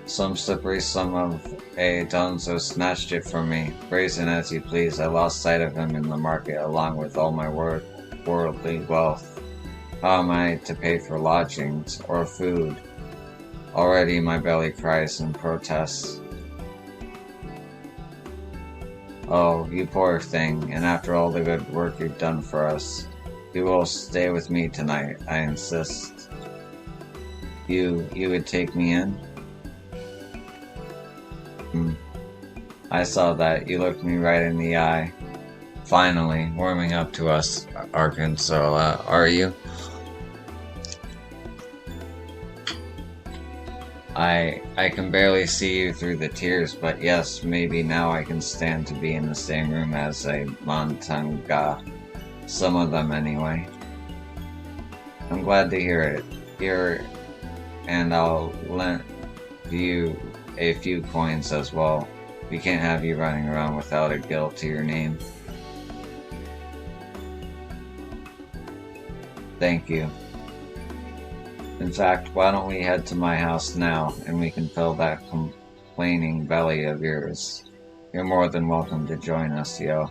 Some slippery son of a Dunzo snatched it from me. Brazen as you please, I lost sight of him in the market along with all my worldly wealth. How am I to pay for lodgings or food? Already my belly cries in protest. Oh, you poor thing, and after all the good work you've done for us, you will stay with me tonight, I insist. You would take me in? I saw that. You looked me right in the eye. Finally, warming up to us, Arkansas, are you? I can barely see you through the tears, but yes, maybe now I can stand to be in the same room as a Mantanga. Some of them, anyway. I'm glad to hear it. Here, and I'll lend you a few coins as well. We can't have you running around without a guild to your name. Thank you. In fact, why don't we head to my house now, and we can fill that complaining belly of yours. You're more than welcome to join us, yo.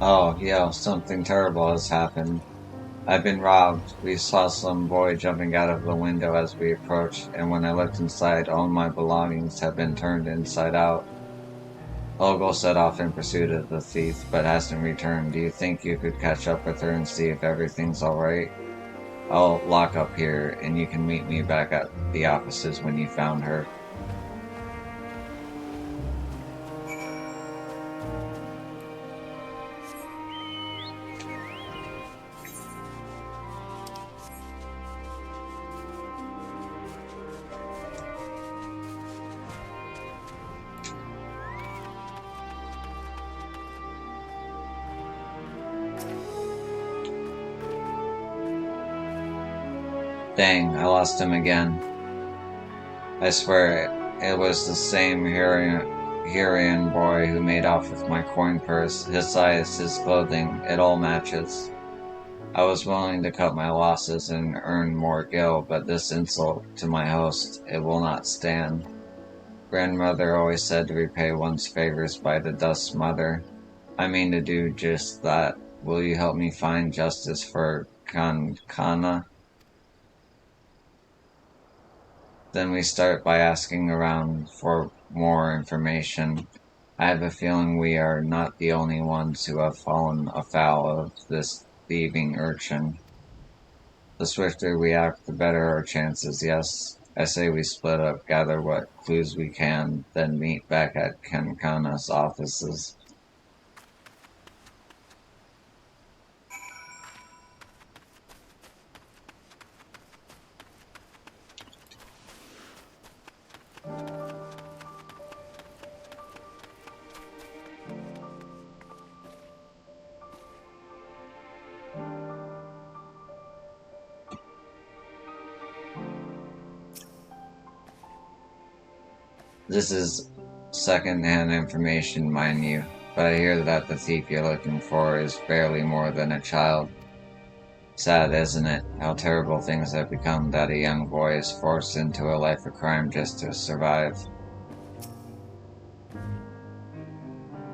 Oh, yeah, something terrible has happened. I've been robbed. We saw some boy jumping out of the window as we approached, and when I looked inside, all my belongings have been turned inside out. Ogle set off in pursuit of the thief, but hasn't returned. Do you think you could catch up with her and see if everything's alright? I'll lock up here, and you can meet me back at the offices when you found her. Dang, I lost him again. I swear, it was the same Hurrian boy who made off with my coin purse. His size, his clothing, it all matches. I was willing to cut my losses and earn more gil, but this insult to my host, it will not stand. Grandmother always said to repay one's favors by the dust mother. I mean to do just that. Will you help me find justice for Kankana? Then we start by asking around for more information. I have a feeling we are not the only ones who have fallen afoul of this thieving urchin. The swifter we act, the better our chances, yes. I say we split up, gather what clues we can, then meet back at Kankana's offices. This is second-hand information, mind you, but I hear that the thief you're looking for is barely more than a child. Sad, isn't it, how terrible things have become that a young boy is forced into a life of crime just to survive.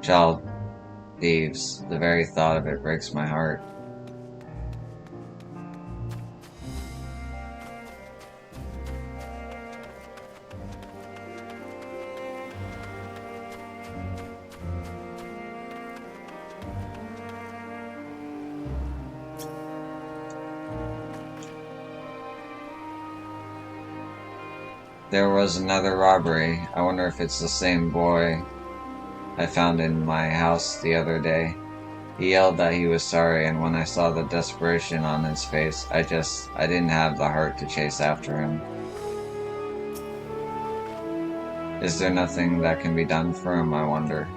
Child thieves, the very thought of it breaks my heart. There was another robbery. I wonder if it's the same boy I found in my house the other day. He yelled that he was sorry, and when I saw the desperation on his face, I didn't have the heart to chase after him. Is there nothing that can be done for him, I wonder?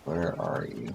Where are you?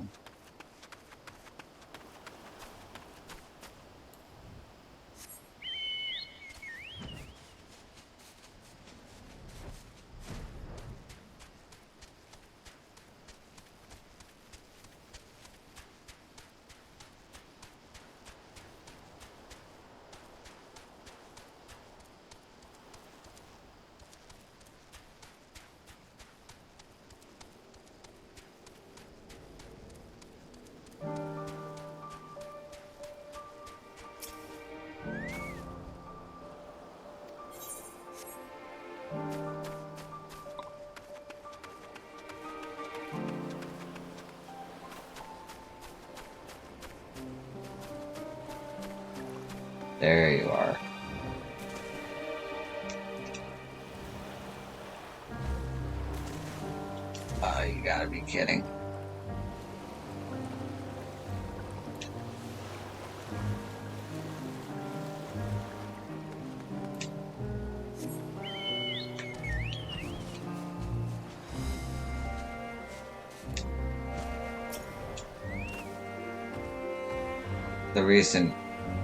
There you are. Oh, you gotta be kidding. The recent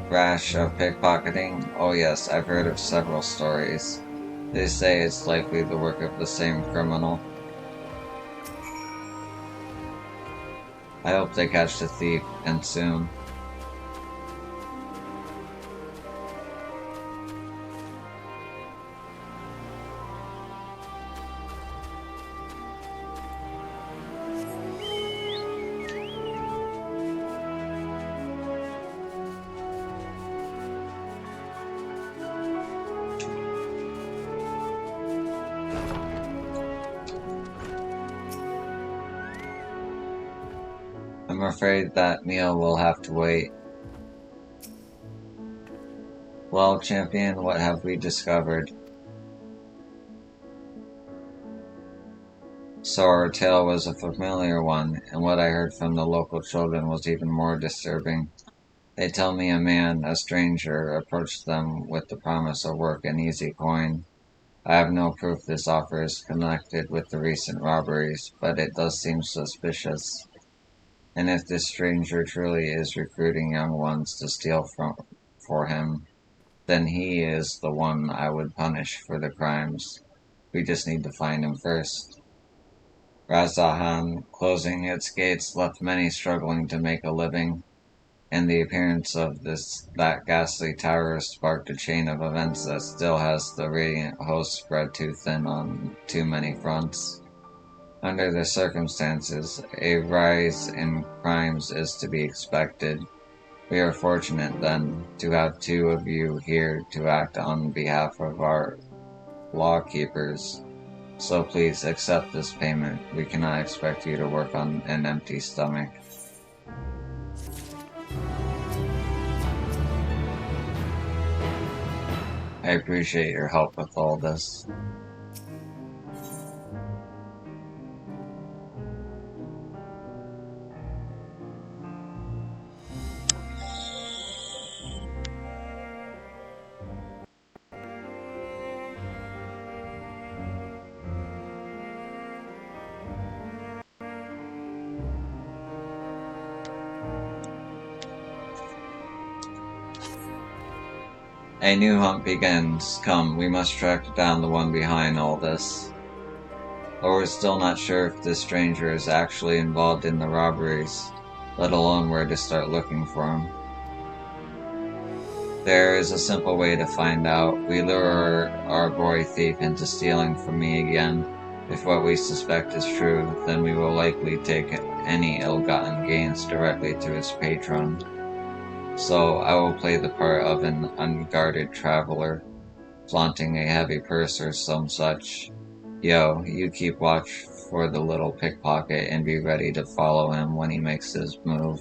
rash of pickpocketing? Oh yes, I've heard of several stories. They say it's likely the work of the same criminal. I hope they catch the thief, and soon. I'm afraid that meal will have to wait. Well, champion, what have we discovered? So our tale was a familiar one, and what I heard from the local children was even more disturbing. They tell me a man, a stranger, approached them with the promise of work and easy coin. I have no proof this offer is connected with the recent robberies, but it does seem suspicious. And if this stranger truly is recruiting young ones to steal for him, then he is the one I would punish for the crimes. We just need to find him first. Razahan, closing its gates, left many struggling to make a living, and the appearance of that ghastly tower sparked a chain of events that still has the radiant host spread too thin on too many fronts. Under the circumstances, a rise in crimes is to be expected. We are fortunate, then, to have two of you here to act on behalf of our lawkeepers. So please accept this payment. We cannot expect you to work on an empty stomach. I appreciate your help with all this. A new hunt begins. Come, we must track down the one behind all this. But we're still not sure if this stranger is actually involved in the robberies, let alone where to start looking for him. There is a simple way to find out. We lure our boy thief into stealing from me again. If what we suspect is true, then we will likely take any ill-gotten gains directly to his patron. So I will play the part of an unguarded traveler, flaunting a heavy purse or some such. Yo, you keep watch for the little pickpocket and be ready to follow him when he makes his move.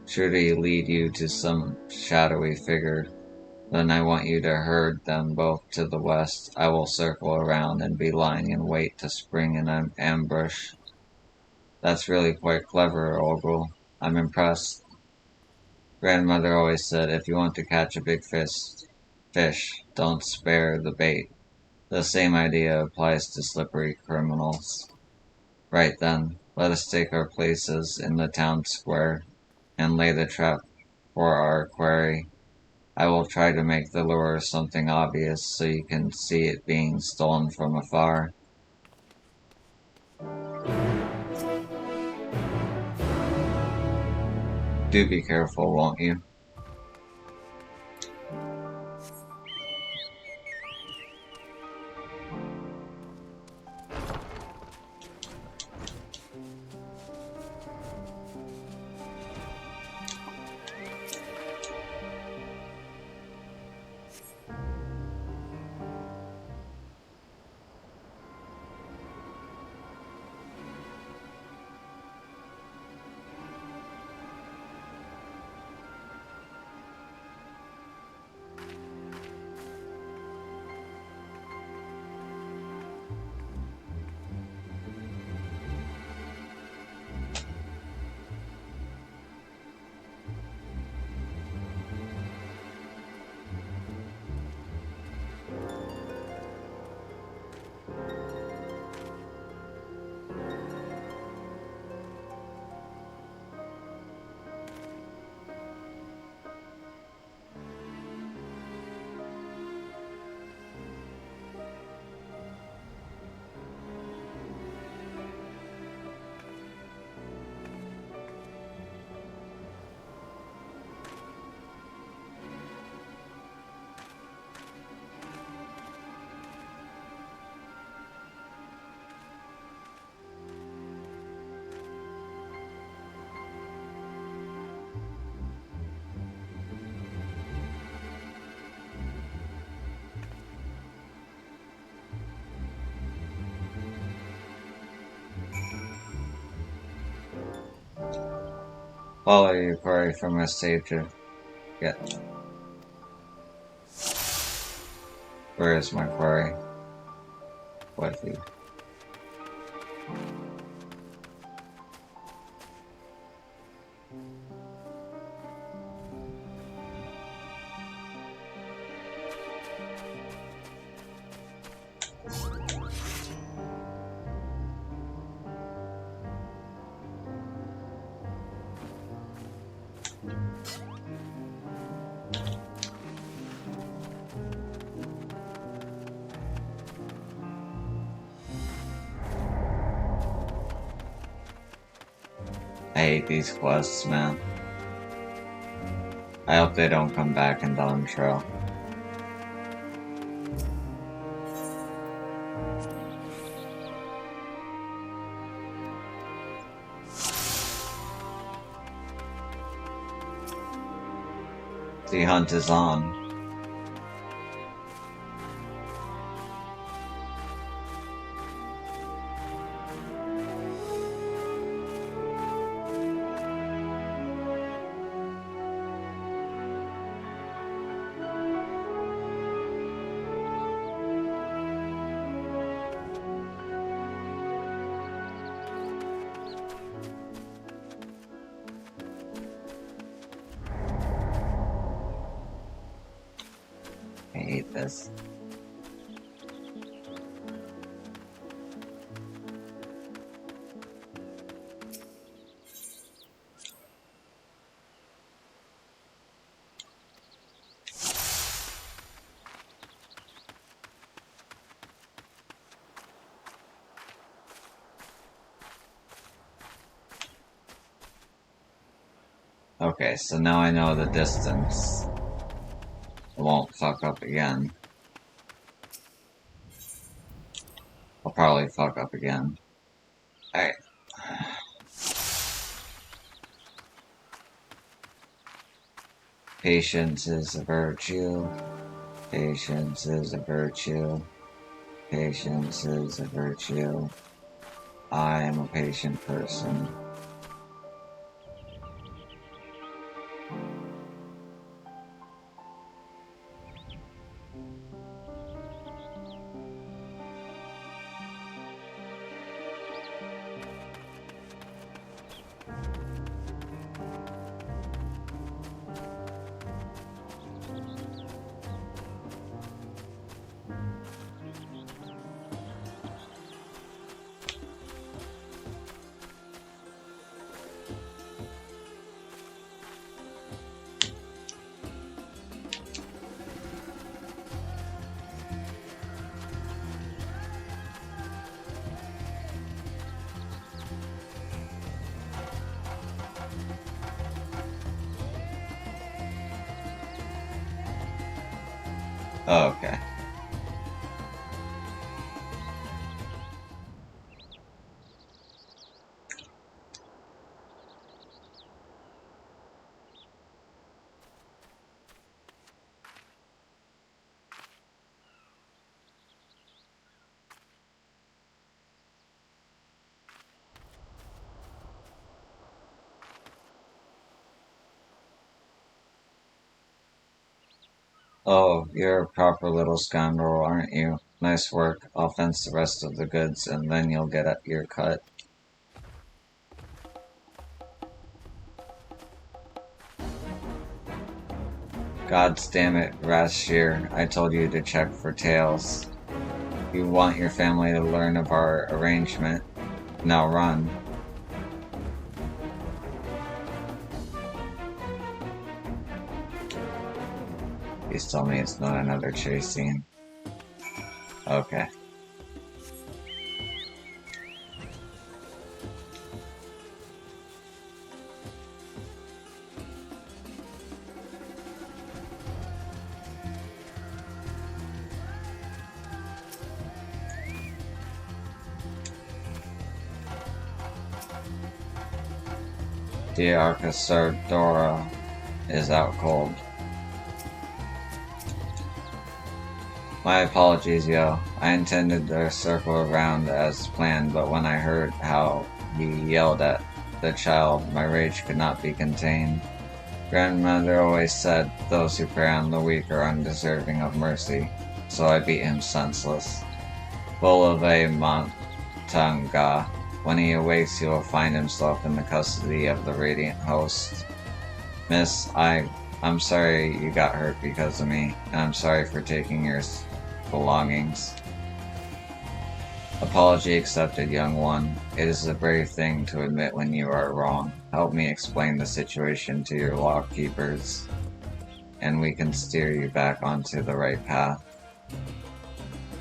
Should he lead you to some shadowy figure, then I want you to herd them both to the west. I will circle around and be lying in wait to spring an ambush. That's really quite clever, Ogle. I'm impressed. Grandmother always said if you want to catch a big fish, don't spare the bait. The same idea applies to slippery criminals. Right then, let us take our places in the town square and lay the trap for our quarry. I will try to make the lure something obvious so you can see it being stolen from afar. Do be careful, won't you? Follow your quarry from a stage to get. Where is my quarry? What the? I hate these quests, man. I hope they don't come back in Dawn Trail. The hunt is on. I hate this. Okay, so now I know the distance. I won't fuck up again. I'll probably fuck up again. Alright. Patience is a virtue. Patience is a virtue. Patience is a virtue. I am a patient person. Oh, okay. Oh, you're a proper little scoundrel, aren't you? Nice work. I'll fence the rest of the goods, and then you'll get your cut. Gods damn it, Rasshir. I told you to check for tails. You want your family to learn of our arrangement. Now run. Please tell me it's not another chase scene. Okay. The Arcasardora is out cold. My apologies, yo. I intended to circle around as planned, but when I heard how he yelled at the child. My rage could not be contained. Grandmother always said, those who prey on the weak are undeserving of mercy, so I beat him senseless. Full of a matanga, when he awakes he will find himself in the custody of the Radiant Host. Miss, I'm sorry you got hurt because of me, and I'm sorry for taking your belongings. Apology accepted, young one. It is a brave thing to admit when you are wrong. Help me explain the situation to your lawkeepers, and we can steer you back onto the right path.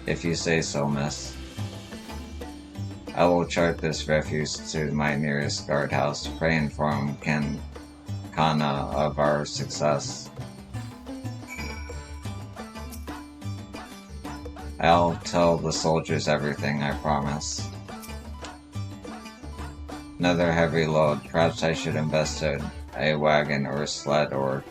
If you say so, miss. I will chart this refuge to my nearest guardhouse. Pray inform Kana of our success. I'll tell the soldiers everything, I promise. Another heavy load. Perhaps I should invest in a wagon or a sled or...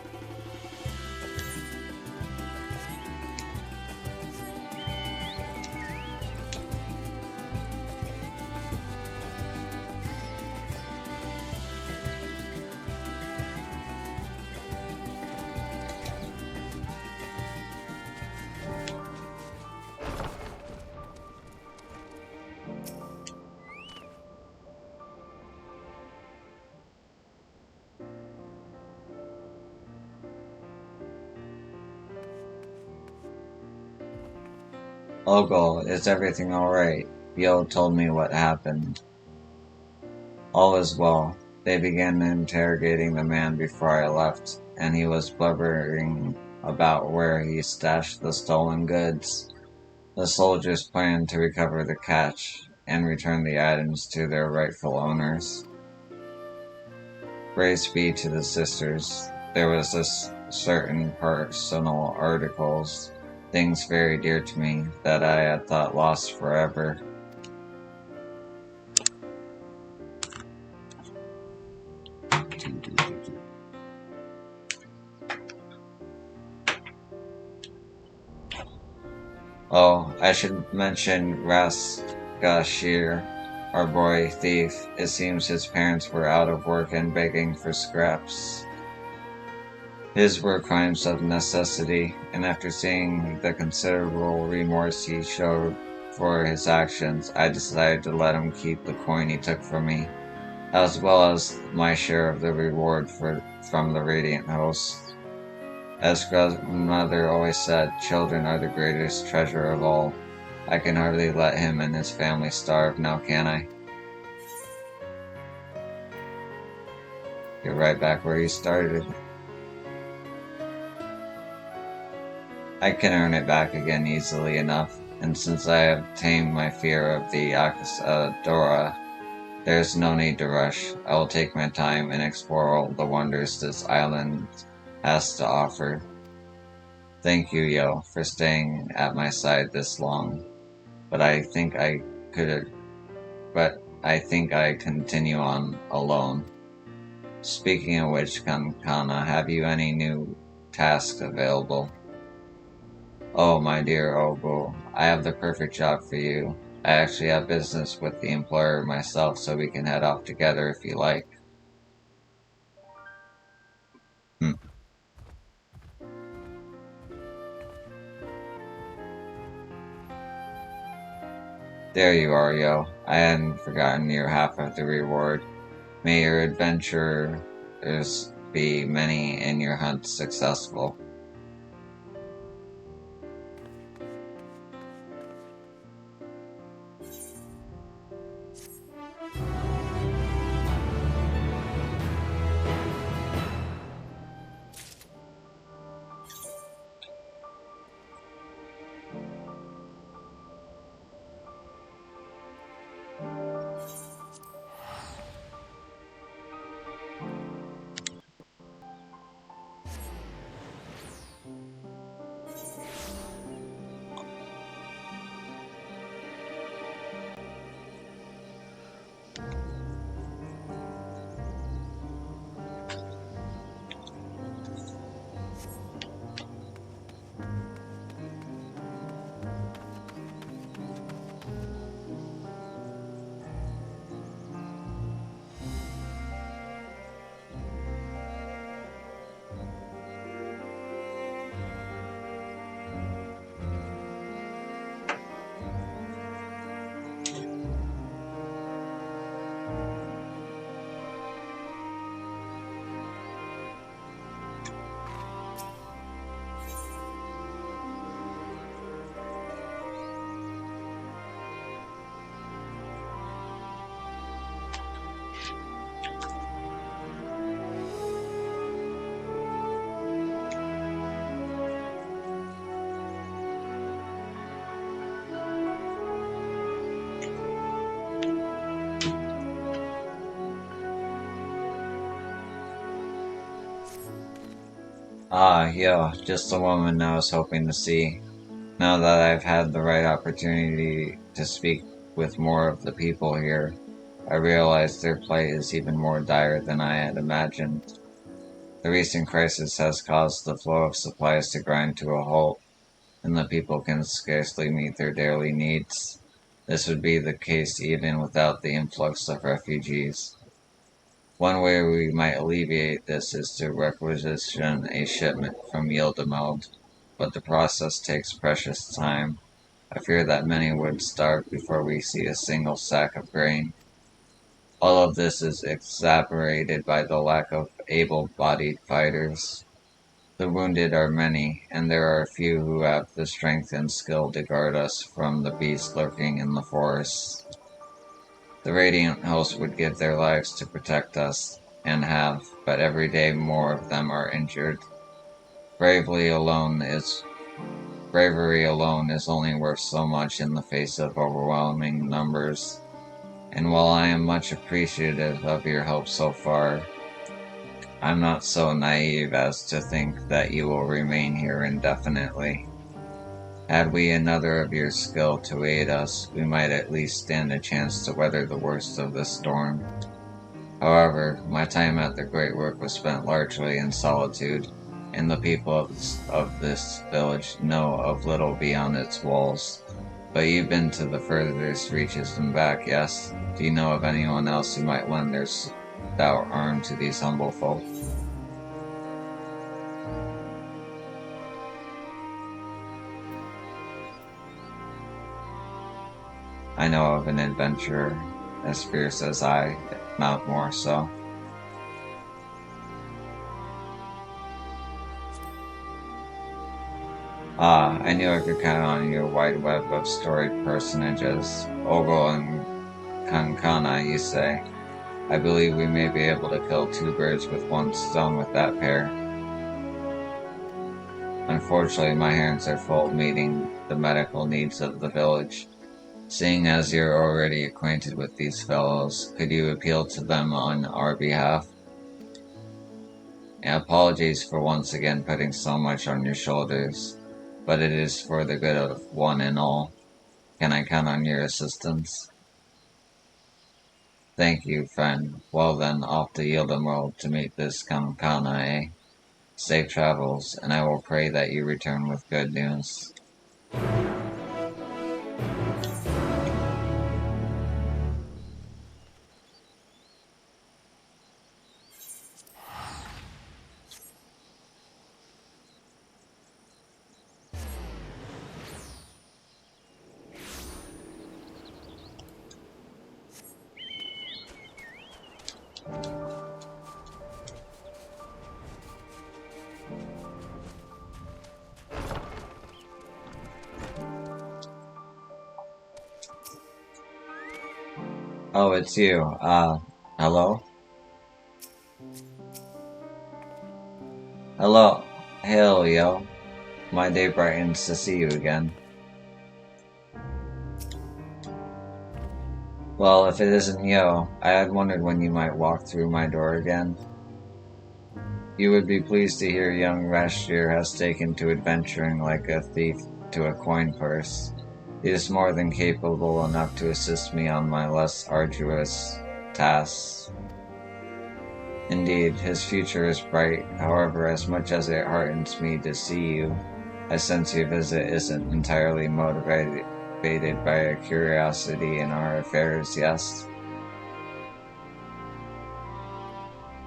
Ogle, is everything alright? Yo told me what happened. All is well. They began interrogating the man before I left, and he was blubbering about where he stashed the stolen goods. The soldiers planned to recover the catch and return the items to their rightful owners. Praise be to the sisters. There was this certain personal articles, things very dear to me, that I had thought lost forever. Oh, I should mention Rasgashir, our boy thief. It seems his parents were out of work and begging for scraps. His were crimes of necessity, and after seeing the considerable remorse he showed for his actions, I decided to let him keep the coin he took from me, as well as my share of the reward from the Radiant Host. As grandmother always said, children are the greatest treasure of all. I can hardly let him and his family starve, now can I? You're right back where you started. I can earn it back again easily enough, and since I have tamed my fear of the Akasadora, there is no need to rush. I will take my time and explore all the wonders this island has to offer. Thank you, Yo, for staying at my side this long. But I think I continue on alone. Speaking of which, Kankana, have you any new tasks available? Oh, my dear Obo, I have the perfect job for you. I actually have business with the employer myself, so we can head off together if you like. There you are, Yo. I hadn't forgotten your half of the reward. May your adventures be many and your hunt successful. Ah, yo, just the woman I was hoping to see. Now that I've had the right opportunity to speak with more of the people here, I realize their plight is even more dire than I had imagined. The recent crisis has caused the flow of supplies to grind to a halt, and the people can scarcely meet their daily needs. This would be the case even without the influx of refugees. One way we might alleviate this is to requisition a shipment from Yildameld, but the process takes precious time. I fear that many would starve before we see a single sack of grain. All of this is exacerbated by the lack of able-bodied fighters. The wounded are many, and there are few who have the strength and skill to guard us from the beasts lurking in the forests. The Radiant host would give their lives to protect us, and have, but every day more of them are injured. Bravery alone is Bravery alone is only worth so much in the face of overwhelming numbers, and while I am much appreciative of your help so far, I'm not so naive as to think that you will remain here indefinitely. Had we another of your skill to aid us, we might at least stand a chance to weather the worst of the storm. However, my time at the Great Work was spent largely in solitude, and the people of this village know of little beyond its walls. But you've been to the furthest reaches and back, yes? Do you know of anyone else who might lend their stout arm to these humble folk? I know of an adventurer, as fierce as I, if not more so. Ah, I knew I could count on your wide web of storied personages. Ogle and Kankana, you say? I believe we may be able to kill two birds with one stone with that pair. Unfortunately, my hands are full meeting the medical needs of the village. Seeing as you're already acquainted with these fellows, could you appeal to them on our behalf? And apologies for once again putting so much on your shoulders, but it is for the good of one and all. Can I count on your assistance? Thank you, friend. Well then, off to Yildam World to meet this Kankana, eh? Safe travels, and I will pray that you return with good news. Oh, it's you. Hello? Hello. Hail, yo. My day brightens to see you again. Well, if it isn't yo, I had wondered when you might walk through my door again. You would be pleased to hear young Rashtir has taken to adventuring like a thief to a coin purse. He is more than capable enough to assist me on my less arduous tasks. Indeed, his future is bright. However, as much as it heartens me to see you, I sense your visit isn't entirely motivated by a curiosity in our affairs, yes?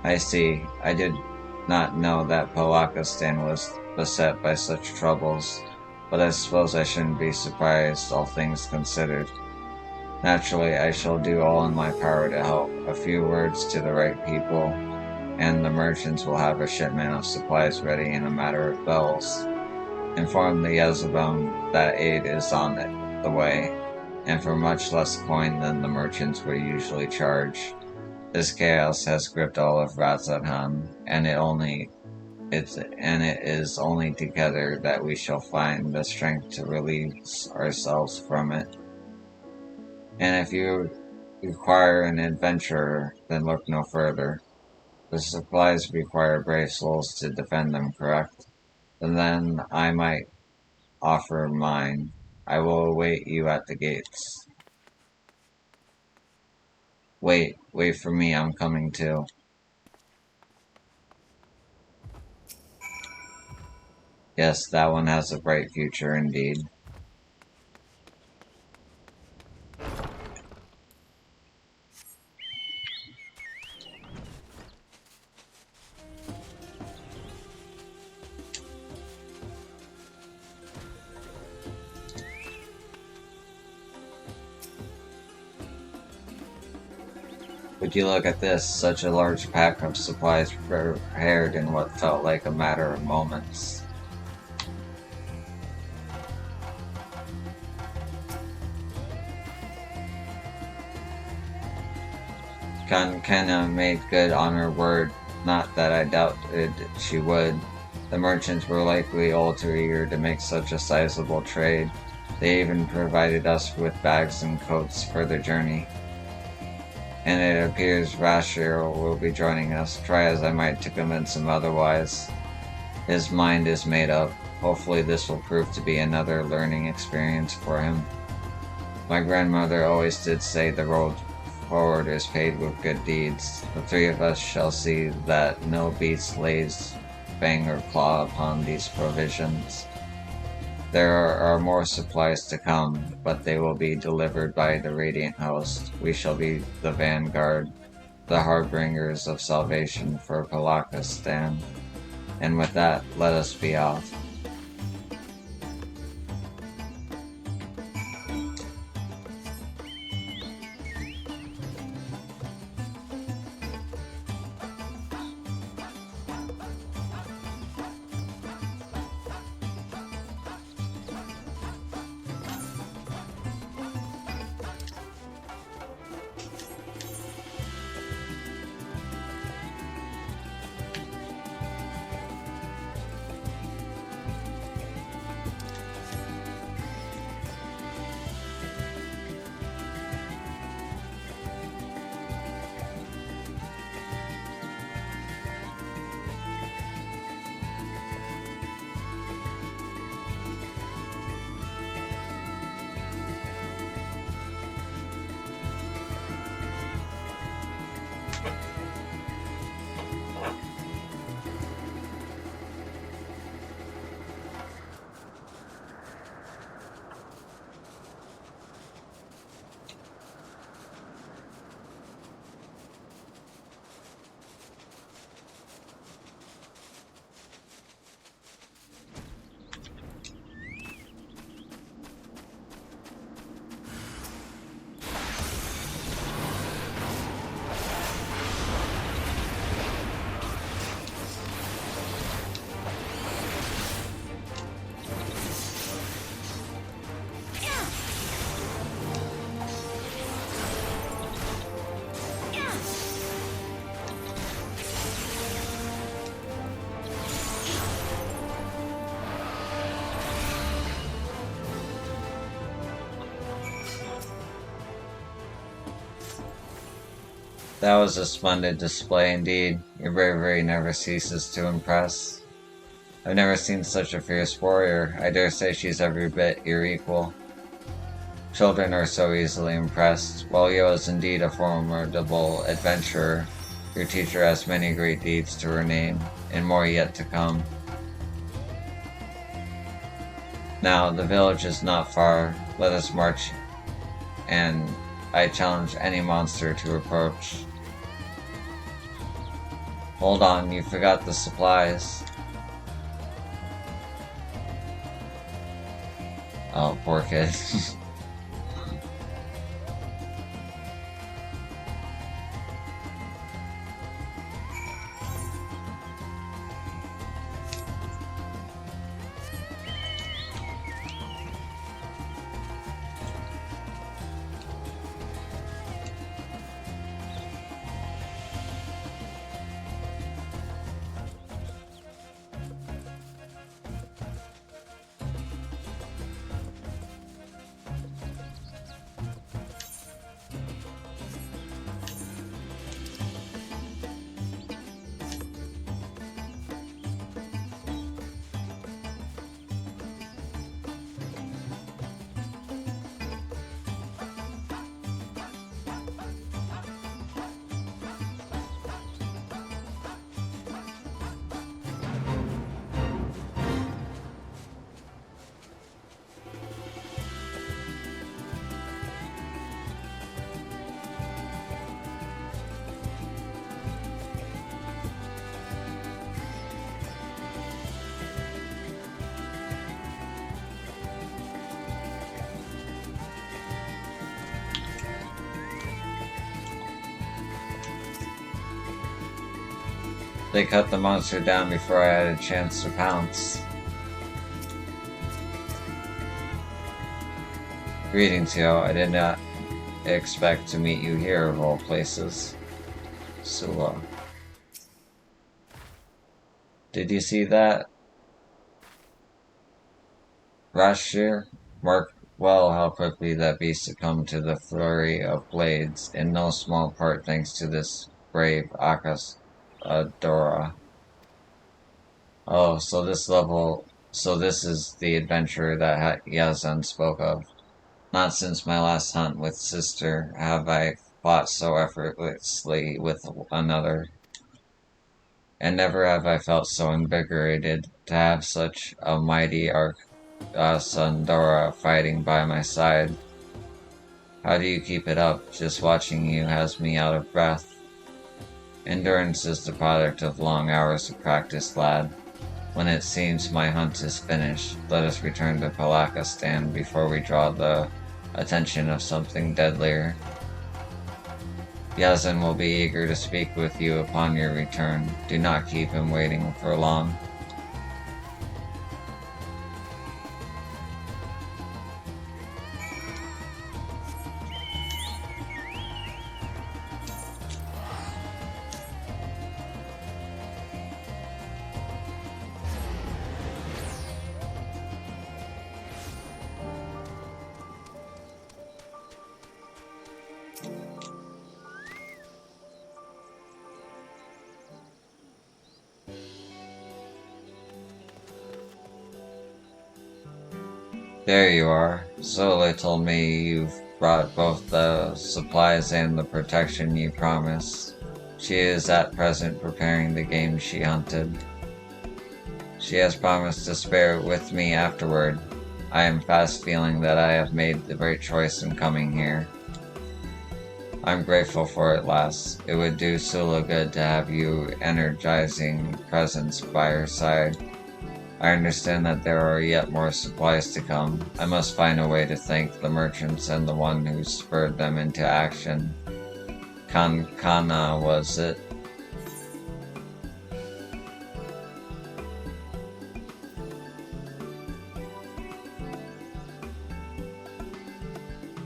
I see. I did not know that Palakistan was beset by such troubles, but I suppose I shouldn't be surprised, all things considered. Naturally, I shall do all in my power to help. A few words to the right people, and the merchants will have a shipment of supplies ready in a matter of bells. Inform the Yezebon that aid is on the way, and for much less coin than the merchants would usually charge. This chaos has gripped all of Razathan, and it is only together that we shall find the strength to release ourselves from it. And if you require an adventurer, then look no further. The supplies require brave souls to defend them, correct? And then I might offer mine. I will await you at the gates. Wait for me, I'm coming too. Yes, that one has a bright future indeed. Would you look at this, such a large pack of supplies prepared in what felt like a matter of moments. Kenna made good on her word, not that I doubted she would. The merchants were likely all too eager to make such a sizable trade. They even provided us with bags and coats for the journey. And it appears Rashir will be joining us, try as I might to convince him otherwise. His mind is made up. Hopefully this will prove to be another learning experience for him. My grandmother always did say the road forward is paved with good deeds. The three of us shall see that no beast lays fang or claw upon these provisions. There are more supplies to come, but they will be delivered by the Radiant Host. We shall be the vanguard, the harbingers of salvation for Palakistan. And with that, let us be off. That was a splendid display indeed. Your bravery never ceases to impress. I've never seen such a fierce warrior. I dare say she's every bit your equal. Children are so easily impressed. While Yo is indeed a formidable adventurer, your teacher has many great deeds to her name, and more yet to come. Now, the village is not far. Let us march, and I challenge any monster to approach. Hold on, you forgot the supplies. Oh, poor kid. They cut the monster down before I had a chance to pounce. Greetings, yo. I did not expect to meet you here of all places. Sula. Did you see that? Rashir marked well how quickly that beast succumbed to the flurry of blades, in no small part thanks to this brave Adora. Oh, so this is the adventure that Yazan spoke of. Not since my last hunt with Sister have I fought so effortlessly with another, and never have I felt so invigorated to have such a mighty Sandora fighting by my side. How do you keep it up? Just watching you has me out of breath. Endurance is the product of long hours of practice, lad. When it seems my hunt is finished, let us return to Palakistan before we draw the attention of something deadlier. Yazan will be eager to speak with you upon your return. Do not keep him waiting for long. There you are. Zola told me you've brought both the supplies and the protection you promised. She is at present preparing the game she hunted. She has promised to spare it with me afterward. I am fast feeling that I have made the right choice in coming here. I'm grateful for it, lass. It would do Sula good to have you energizing presence by her side. I understand that there are yet more supplies to come. I must find a way to thank the merchants and the one who spurred them into action. Kana, was it?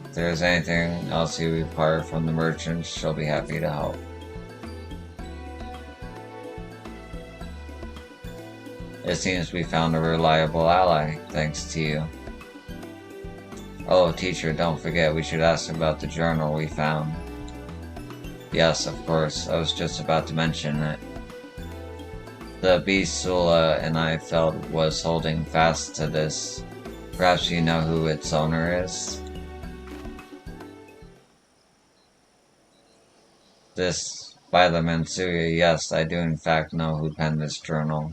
If there is anything else you require from the merchants, she'll be happy to help. It seems we found a reliable ally, thanks to you. Oh, teacher, don't forget we should ask about the journal we found. Yes, of course, I was just about to mention it. The beast Sula and I felt was holding fast to this. Perhaps you know who its owner is? This, by the Mansuya, yes, I do in fact know who penned this journal.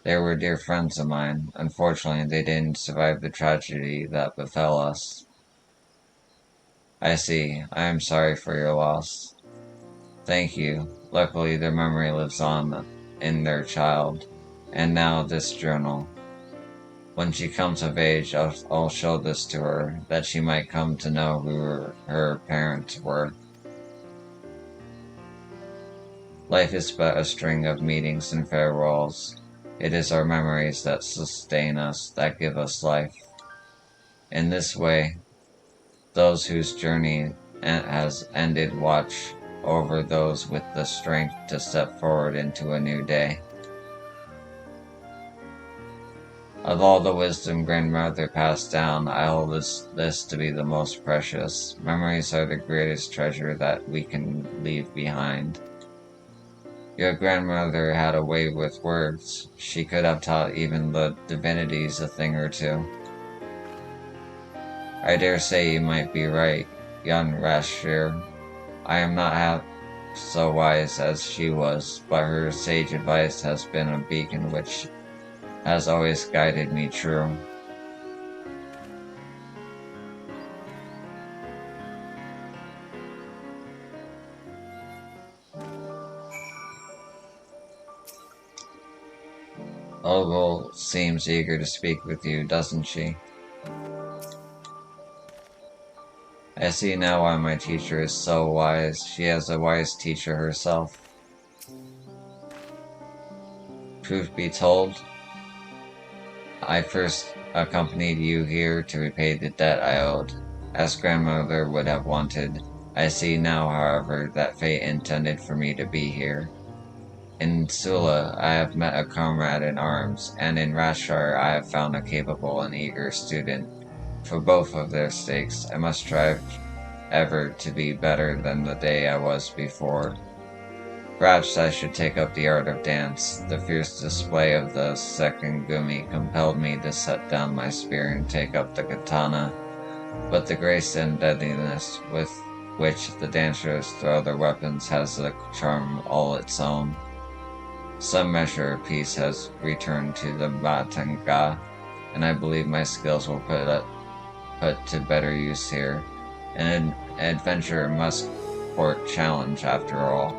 They were dear friends of mine. Unfortunately, they didn't survive the tragedy that befell us. I see. I am sorry for your loss. Thank you. Luckily, their memory lives on in their child. And now this journal. When she comes of age, I'll show this to her, that she might come to know who her parents were. Life is but a string of meetings and farewells. It is our memories that sustain us, that give us life. In this way, those whose journey has ended watch over those with the strength to step forward into a new day. Of all the wisdom grandmother passed down, I hold this to be the most precious. Memories are the greatest treasure that we can leave behind. Your grandmother had a way with words. She could have taught even the divinities a thing or two. I dare say you might be right, young Rashir. I am not half so wise as she was, but her sage advice has been a beacon which has always guided me true. Ogle seems eager to speak with you, doesn't she? I see now why my teacher is so wise. She is a wise teacher herself. Truth be told, I first accompanied you here to repay the debt I owed, as grandmother would have wanted. I see now, however, that fate intended for me to be here. In Sula, I have met a comrade in arms, and in Rashar I have found a capable and eager student. For both of their sakes, I must strive ever to be better than the day I was before. Perhaps I should take up the art of dance. The fierce display of the second gumi compelled me to set down my spear and take up the katana, but the grace and deadliness with which the dancers throw their weapons has a charm all its own. Some measure of peace has returned to the Batanga, and I believe my skills will put to better use here. An adventurer must court challenge after all.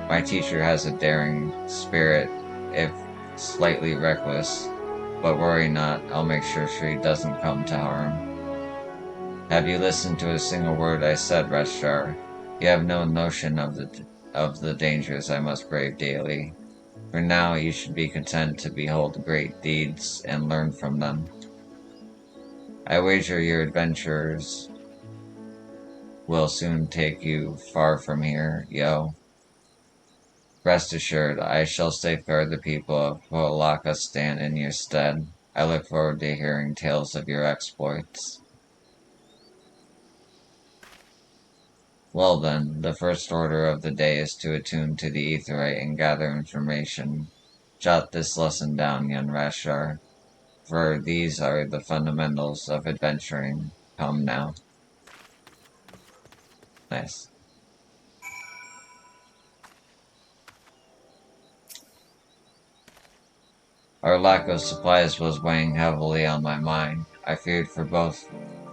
My teacher has a daring spirit, if slightly reckless, but worry not, I'll make sure she doesn't come to harm. Have you listened to a single word I said, Reshar? You have no notion of the dangers I must brave daily. For now you should be content to behold great deeds and learn from them. I wager your adventures will soon take you far from here, yo. Rest assured, I shall safeguard the people of Polakistan in your stead. I look forward to hearing tales of your exploits. Well then, the first order of the day is to attune to the aetheryte and gather information. Jot this lesson down, young Rashar, for these are the fundamentals of adventuring. Come now. Nice. Our lack of supplies was weighing heavily on my mind. I feared for both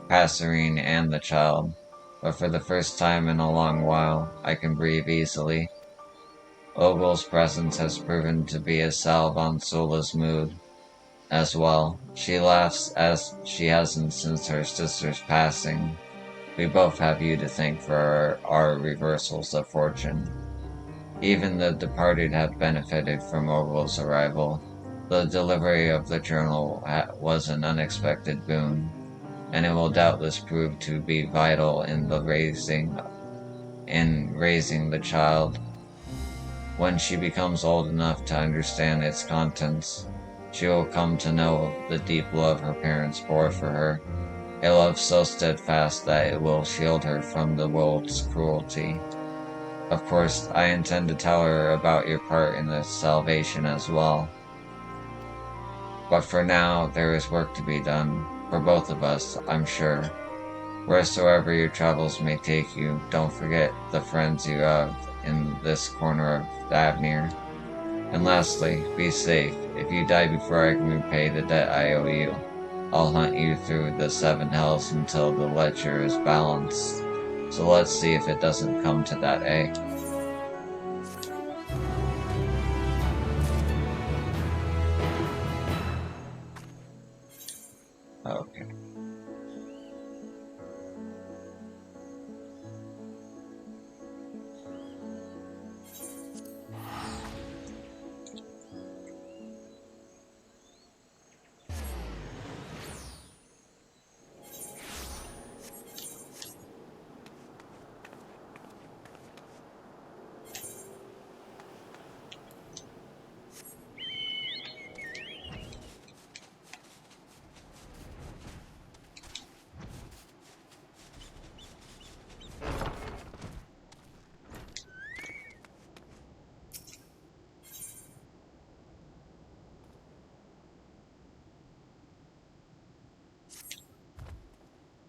Passerine and the child, but for the first time in a long while, I can breathe easily. Ogle's presence has proven to be a salve on Sula's mood as well. She laughs as she hasn't since her sister's passing. We both have you to thank for our reversals of fortune. Even the departed have benefited from Ogle's arrival. The delivery of the journal was an unexpected boon, and it will doubtless prove to be vital in raising the child. When she becomes old enough to understand its contents, she will come to know the deep love her parents bore for her, a love so steadfast that it will shield her from the world's cruelty. Of course, I intend to tell her about your part in the salvation as well. But for now, there is work to be done, for both of us, I'm sure. Wheresoever your travels may take you, don't forget the friends you have in this corner of Thavnir. And lastly, be safe. If you die before I can repay the debt I owe you, I'll hunt you through the 7 hells until the ledger is balanced. So let's see if it doesn't come to that, eh? Okay.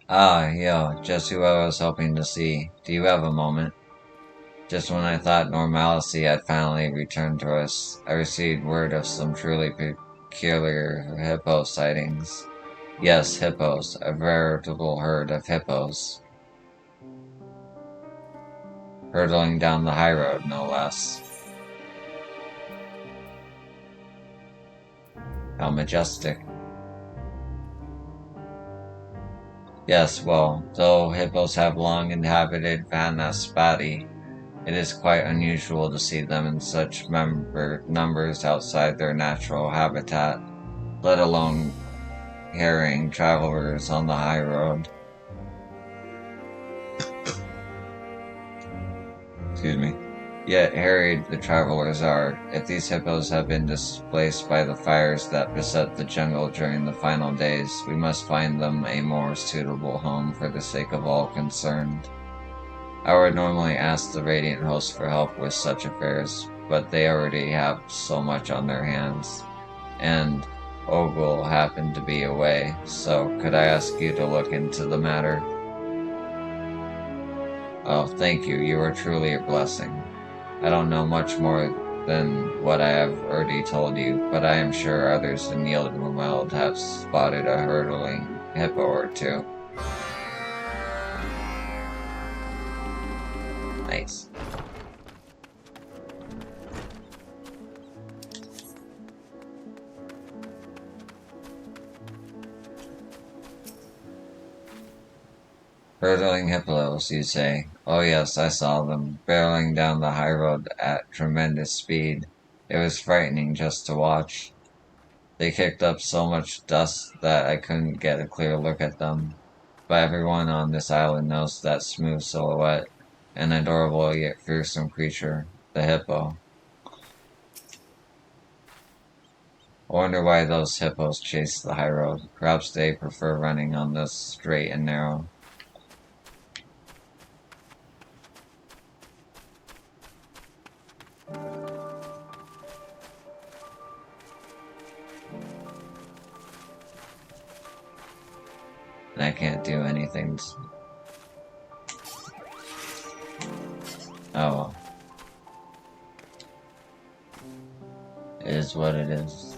Ah, yo, just who I was hoping to see. Do you have a moment? Just when I thought normalcy had finally returned to us, I received word of some truly peculiar hippo sightings. Yes, hippos, a veritable herd of hippos. Hurtling down the high road, no less. How majestic. Yes, well, though hippos have long inhabited Vanaspati, It is quite unusual to see them in such numbers outside their natural habitat, let alone harrying travelers on the high road. Excuse me. Yet harried the travelers are. If these hippos have been displaced by the fires that beset the jungle during the final days, we must find them a more suitable home for the sake of all concerned. I would normally ask the Radiant host for help with such affairs, but they already have so much on their hands. And Ogle happened to be away, so could I ask you to look into the matter? Oh, thank you. You are truly a blessing. I don't know much more than what I have already told you, but I am sure others in Yildirimweld have spotted a hurtling hippo or two. Nice. Hurtling hippos, you say? Oh yes, I saw them, barreling down the high road at tremendous speed. It was frightening just to watch. They kicked up so much dust that I couldn't get a clear look at them. But everyone on this island knows that smooth silhouette, an adorable yet fearsome creature, the hippo. I wonder why those hippos chase the high road. Perhaps they prefer running on the straight and narrow. And I can't do anything. Oh well. It is what it is.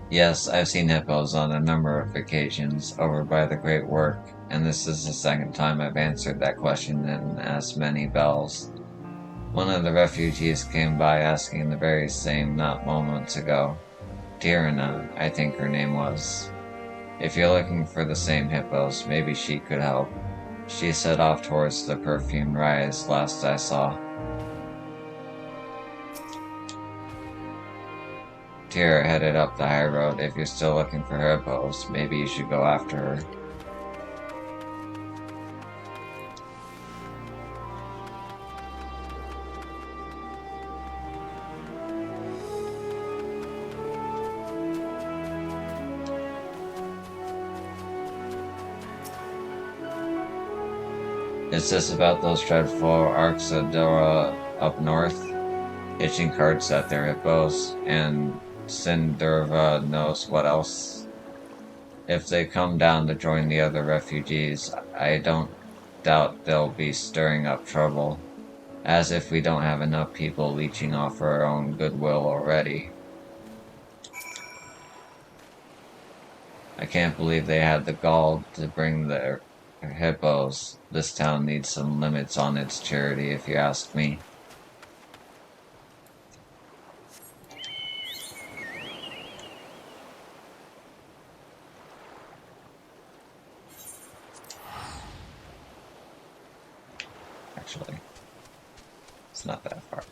Yes, I've seen hippos on a number of occasions over by the Great Work, and this is the second time I've answered that question in as many bells. One of the refugees came by asking the very same not moments ago. Tirana, I think her name was. If you're looking for the same hippos, maybe she could help. She set off towards the perfumed rise last I saw. Tira headed up the high road. If you're still looking for hippos, maybe you should go after her. Is this about those dreadful Arxadora up north? Hitching carts at their hippos, and Sindurva knows what else. If they come down to join the other refugees, I don't doubt they'll be stirring up trouble. As if we don't have enough people leeching off our own goodwill already. I can't believe they had the gall to bring their hippos. This town needs some limits on its charity, if you ask me. Actually, it's not that far.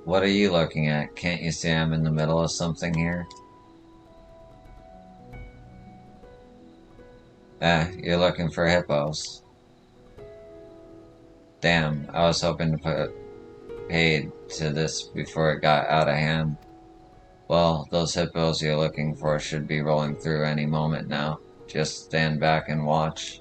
What are you looking at? Can't you see I'm in the middle of something here? You're looking for hippos. Damn, I was hoping to put paid to this before it got out of hand. Well, those hippos you're looking for should be rolling through any moment now. Just stand back and watch.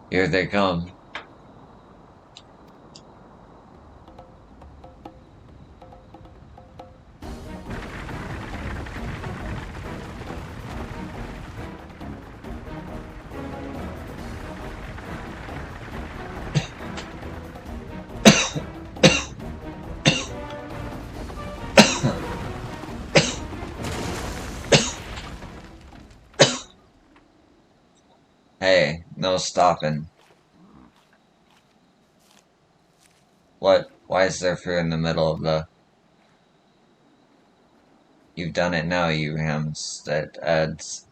Here they come. Hey, no stopping. What? Why is there fear in the middle of the... You've done it now, you Hampstead Eds.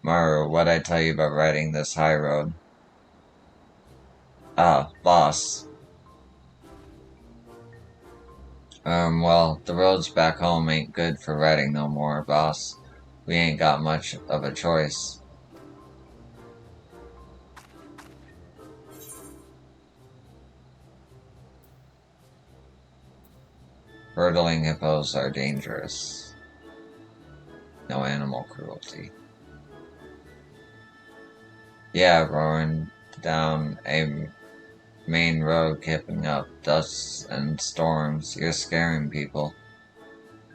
Maru, what'd I tell you about riding this high road? Ah, boss. Well, the roads back home ain't good for riding no more, boss. We ain't got much of a choice. Hurdling hippos are dangerous. No animal cruelty. Yeah, roaring down a main road, keeping up dusts and storms. You're scaring people.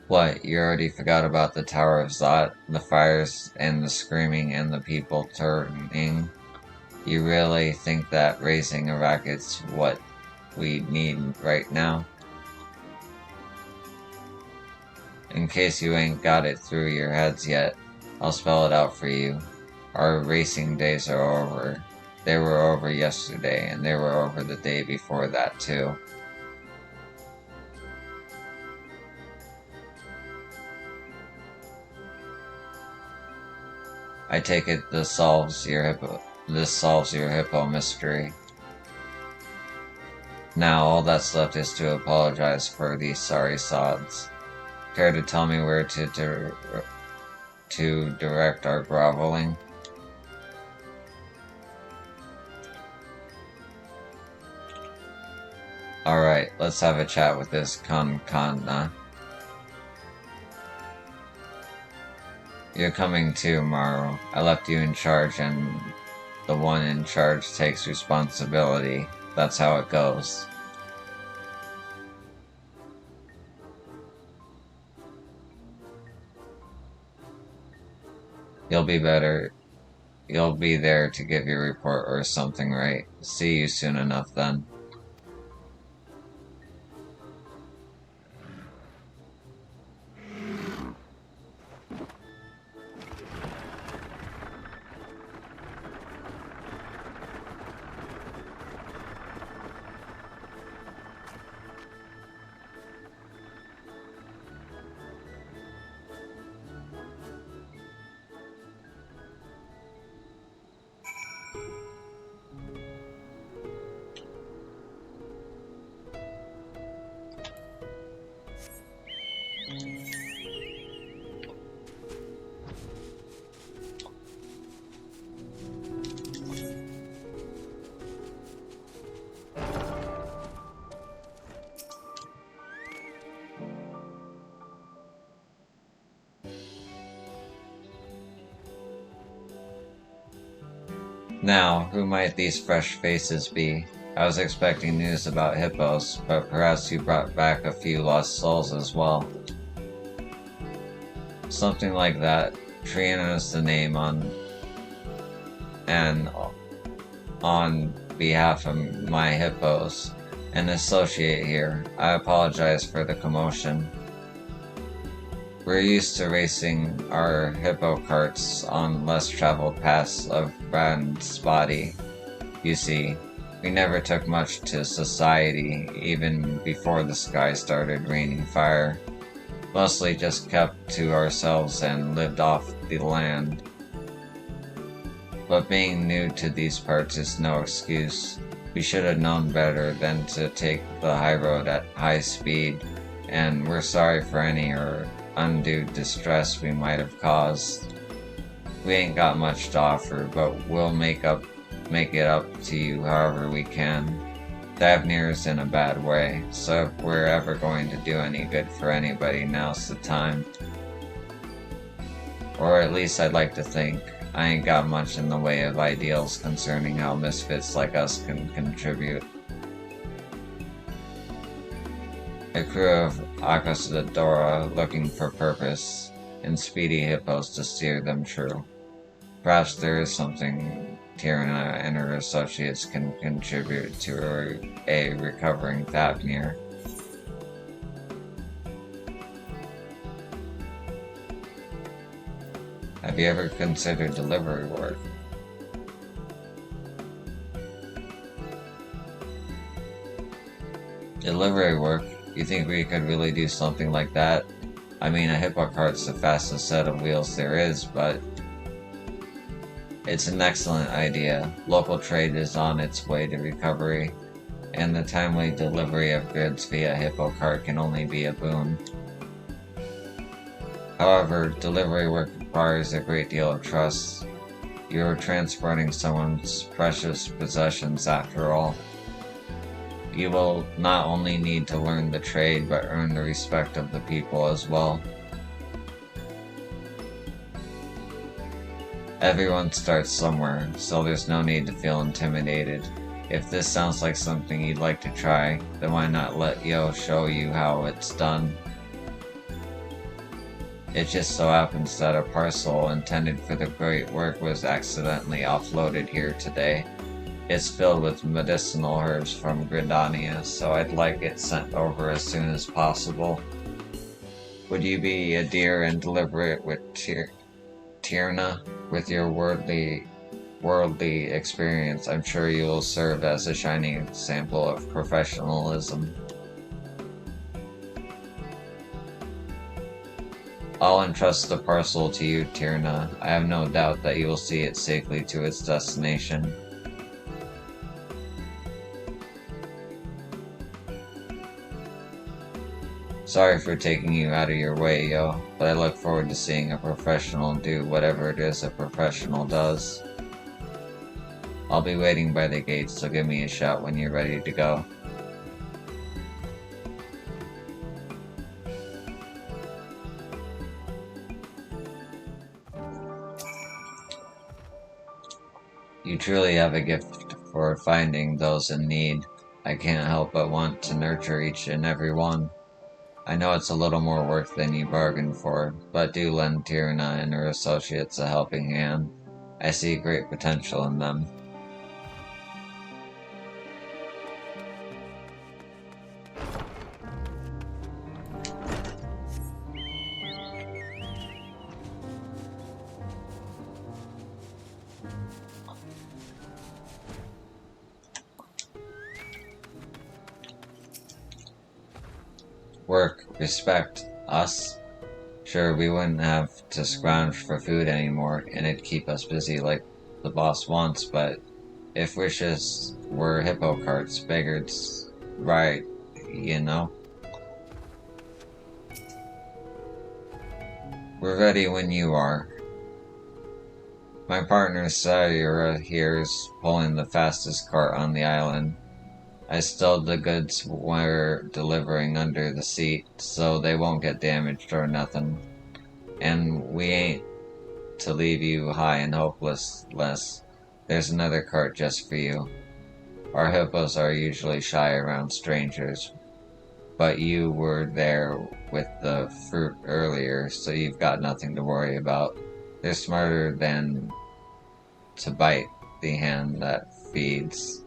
What, you already forgot about the Tower of Zot, the fires and the screaming and the people turning? You really think that raising a racket's what we need right now? In case you ain't got it through your heads yet, I'll spell it out for you. Our racing days are over. They were over yesterday, and they were over the day before that too. I take it this solves your hippo mystery. Now all that's left is to apologize for these sorry sods. Care to tell me where to direct our groveling? Alright, let's have a chat with this Kankana. You're coming too, Maru. I left you in charge, and the one in charge takes responsibility. That's how it goes. You'll be better. You'll be there to give your report or something, right? See you soon enough then. Now, who might these fresh faces be? I was expecting news about hippos, but perhaps you brought back a few lost souls as well. Something like that. Triana is the name on behalf of my hippos, an associate here. I apologize for the commotion. We're used to racing our hippo carts on less traveled paths of Brand's body. You see, we never took much to society, even before the sky started raining fire. Mostly just kept to ourselves and lived off the land. But being new to these parts is no excuse. We should have known better than to take the high road at high speed, and we're sorry for any undue distress we might have caused. We ain't got much to offer, but we'll make it up to you however we can. Davnir's in a bad way, so if we're ever going to do any good for anybody, now's the time. Or at least I'd like to think. I ain't got much in the way of ideals concerning how misfits like us can contribute. A crew of Akasadora looking for purpose, and speedy hippos to steer them true. Perhaps there is something Tirana and her associates can contribute to a recovering Fafnir. Have you ever considered delivery work? Delivery work? You think we could really do something like that? I mean, a hippo cart's the fastest set of wheels there is, but it's an excellent idea. Local trade is on its way to recovery, and the timely delivery of goods via hippo cart can only be a boon. However, delivery work requires a great deal of trust. You're transporting someone's precious possessions after all. You will not only need to learn the trade, but earn the respect of the people as well. Everyone starts somewhere, so there's no need to feel intimidated. If this sounds like something you'd like to try, then why not let Yo show you how it's done? It just so happens that a parcel intended for the great work was accidentally offloaded here today. It's filled with medicinal herbs from Gridania, so I'd like it sent over as soon as possible. Would you be a dear and deliver it with Tirna? With your worldly experience, I'm sure you will serve as a shining example of professionalism. I'll entrust the parcel to you, Tirna. I have no doubt that you will see it safely to its destination. Sorry for taking you out of your way, Yo, but I look forward to seeing a professional do whatever it is a professional does. I'll be waiting by the gate, so give me a shout when you're ready to go. You truly have a gift for finding those in need. I can't help but want to nurture each and every one. I know it's a little more work than you bargained for, but do lend Tirna and her associates a helping hand. I see great potential in them. Work, respect, us? Sure, we wouldn't have to scrounge for food anymore, and it'd keep us busy like the boss wants, but if wishes were hippo carts, beggars, right, you know? We're ready when you are. My partner Sayura here is pulling the fastest cart on the island. I stowed the goods we're delivering under the seat, so they won't get damaged or nothing. And we ain't to leave you high and hopeless. There's another cart just for you. Our hippos are usually shy around strangers, but you were there with the fruit earlier, so you've got nothing to worry about. They're smarter than to bite the hand that feeds.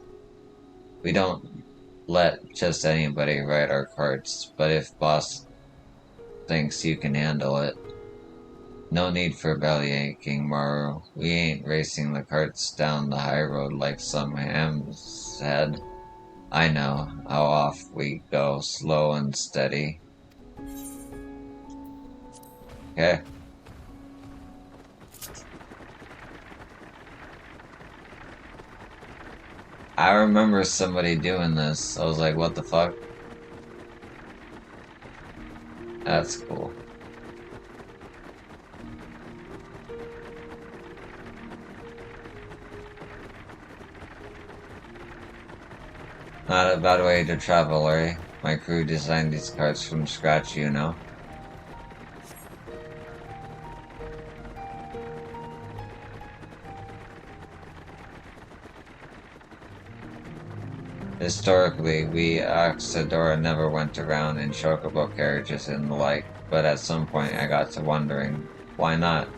We don't let just anybody ride our carts, but if boss thinks you can handle it, no need for bellyaching, Maru. We ain't racing the carts down the high road like some hams had. I know how off we go, slow and steady. Okay. I remember somebody doing this. I was like, what the fuck? That's cool. Not a bad way to travel, eh? My crew designed these carts from scratch, you know? Historically, we Oxidora never went around in chocobo carriages and the like, but at some point I got to wondering, why not?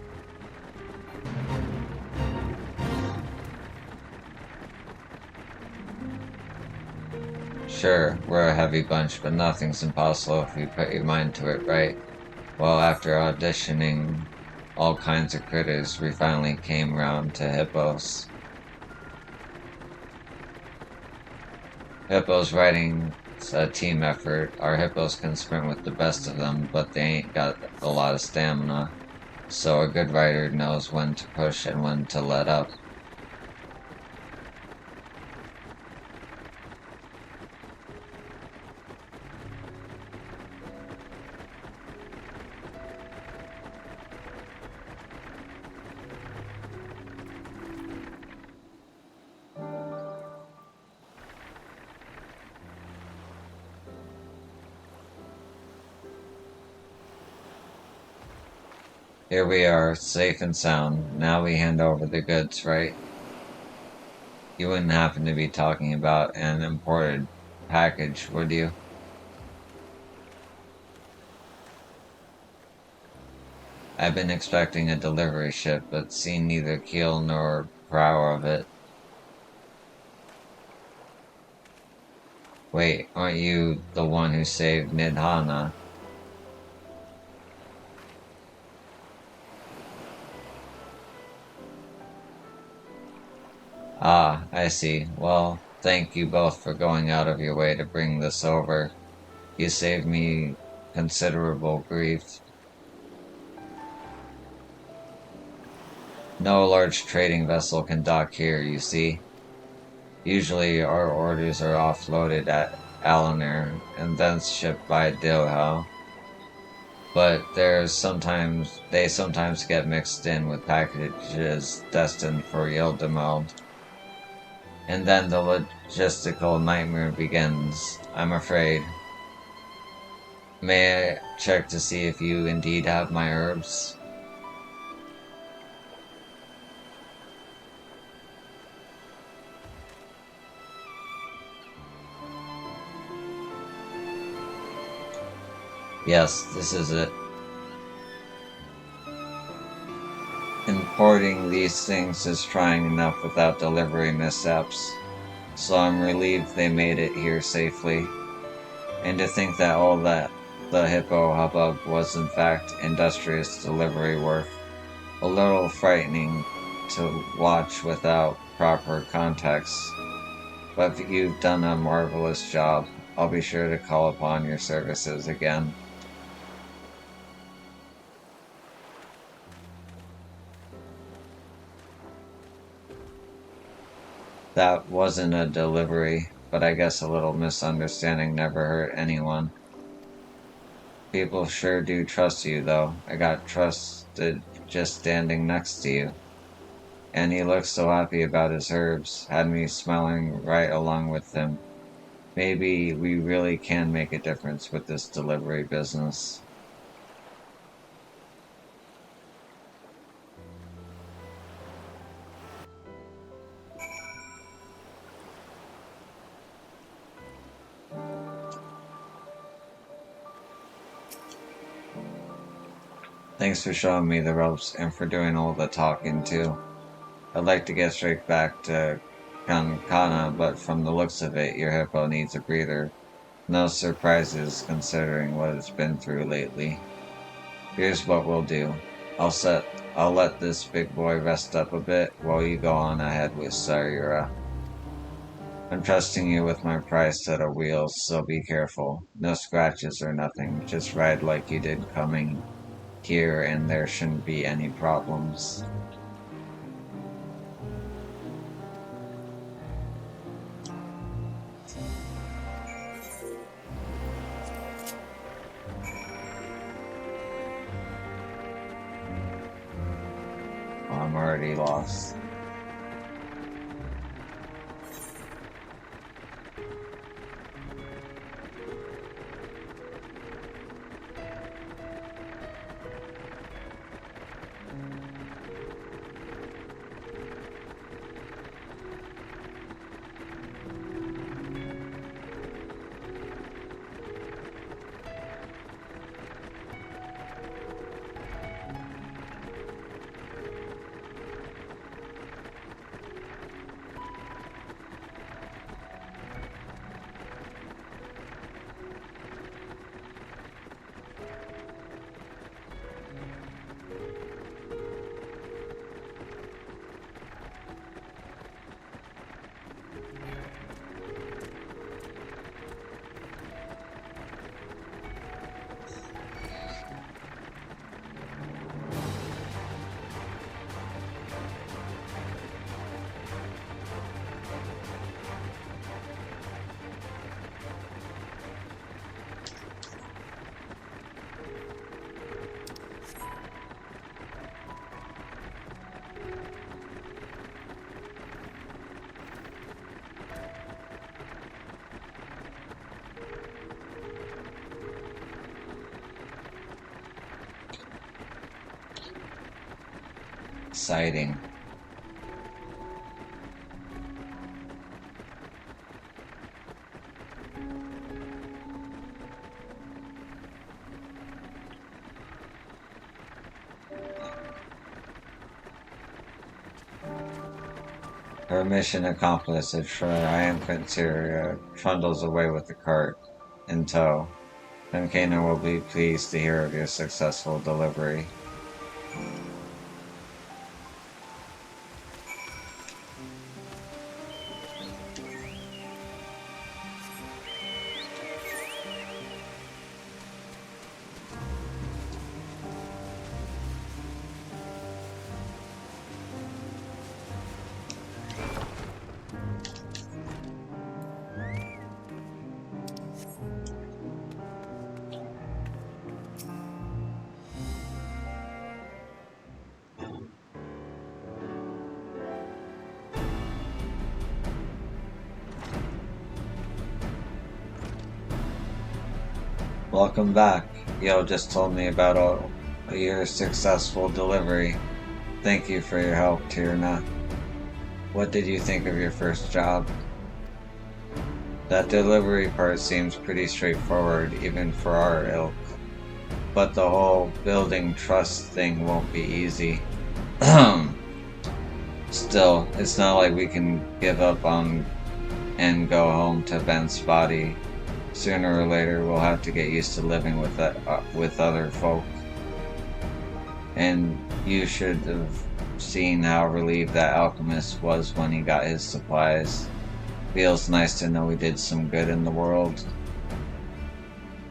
Sure, we're a heavy bunch, but nothing's impossible if you put your mind to it, right? Well, after auditioning all kinds of critters, we finally came round to hippos. Hippos riding a team effort. Our hippos can sprint with the best of them, but they ain't got a lot of stamina. So a good rider knows when to push and when to let up. Here we are, safe and sound. Now we hand over the goods, right? You wouldn't happen to be talking about an imported package, would you? I've been expecting a delivery ship, but seen neither keel nor prow of it. Wait, aren't you the one who saved Nidhana? Ah, I see. Well, thank you both for going out of your way to bring this over. You saved me considerable grief. No large trading vessel can dock here, you see. Usually our orders are offloaded at Alaner and thence shipped by Dilhau. But they sometimes get mixed in with packages destined for Yildimeld. And then the logistical nightmare begins, I'm afraid. May I check to see if you indeed have my herbs? Yes, this is it. Importing these things is trying enough without delivery mishaps, so I'm relieved they made it here safely. And to think that all that the hippo hubbub was in fact industrious delivery work. A little frightening to watch without proper context. But you've done a marvelous job. I'll be sure to call upon your services again. That wasn't a delivery, but I guess a little misunderstanding never hurt anyone. People sure do trust you, though. I got trusted just standing next to you. And he looked so happy about his herbs, had me smiling right along with him. Maybe we really can make a difference with this delivery business. Thanks for showing me the ropes and for doing all the talking too. I'd like to get straight back to Kankana, but from the looks of it, your hippo needs a breather. No surprises considering what it's been through lately. Here's what we'll do. I'll let this big boy rest up a bit while you go on ahead with Sayura. I'm trusting you with my prize set of wheels, so be careful. No scratches or nothing. Just ride like you did coming here and there shouldn't be any problems. I'm already lost. Exciting. Her mission accomplished, a triumphant Syria trundles away with the cart in tow. Femkana will be pleased to hear of your successful delivery. Welcome back. Yo just told me about your successful delivery. Thank you for your help, Tirna. What did you think of your first job? That delivery part seems pretty straightforward, even for our ilk. But the whole building trust thing won't be easy. Still, it's not like we can give up on and go home to Ben's body. Sooner or later, we'll have to get used to living with other folk. And you should have seen how relieved that alchemist was when he got his supplies. Feels nice to know we did some good in the world.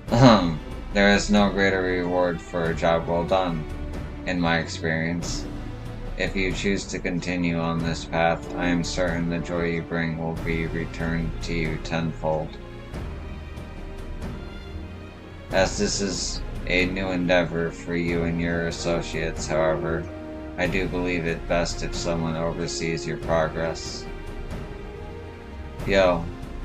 There is no greater reward for a job well done, in my experience. If you choose to continue on this path, I am certain the joy you bring will be returned to you tenfold. As this is a new endeavor for you and your associates, however, I do believe it best if someone oversees your progress. Yo,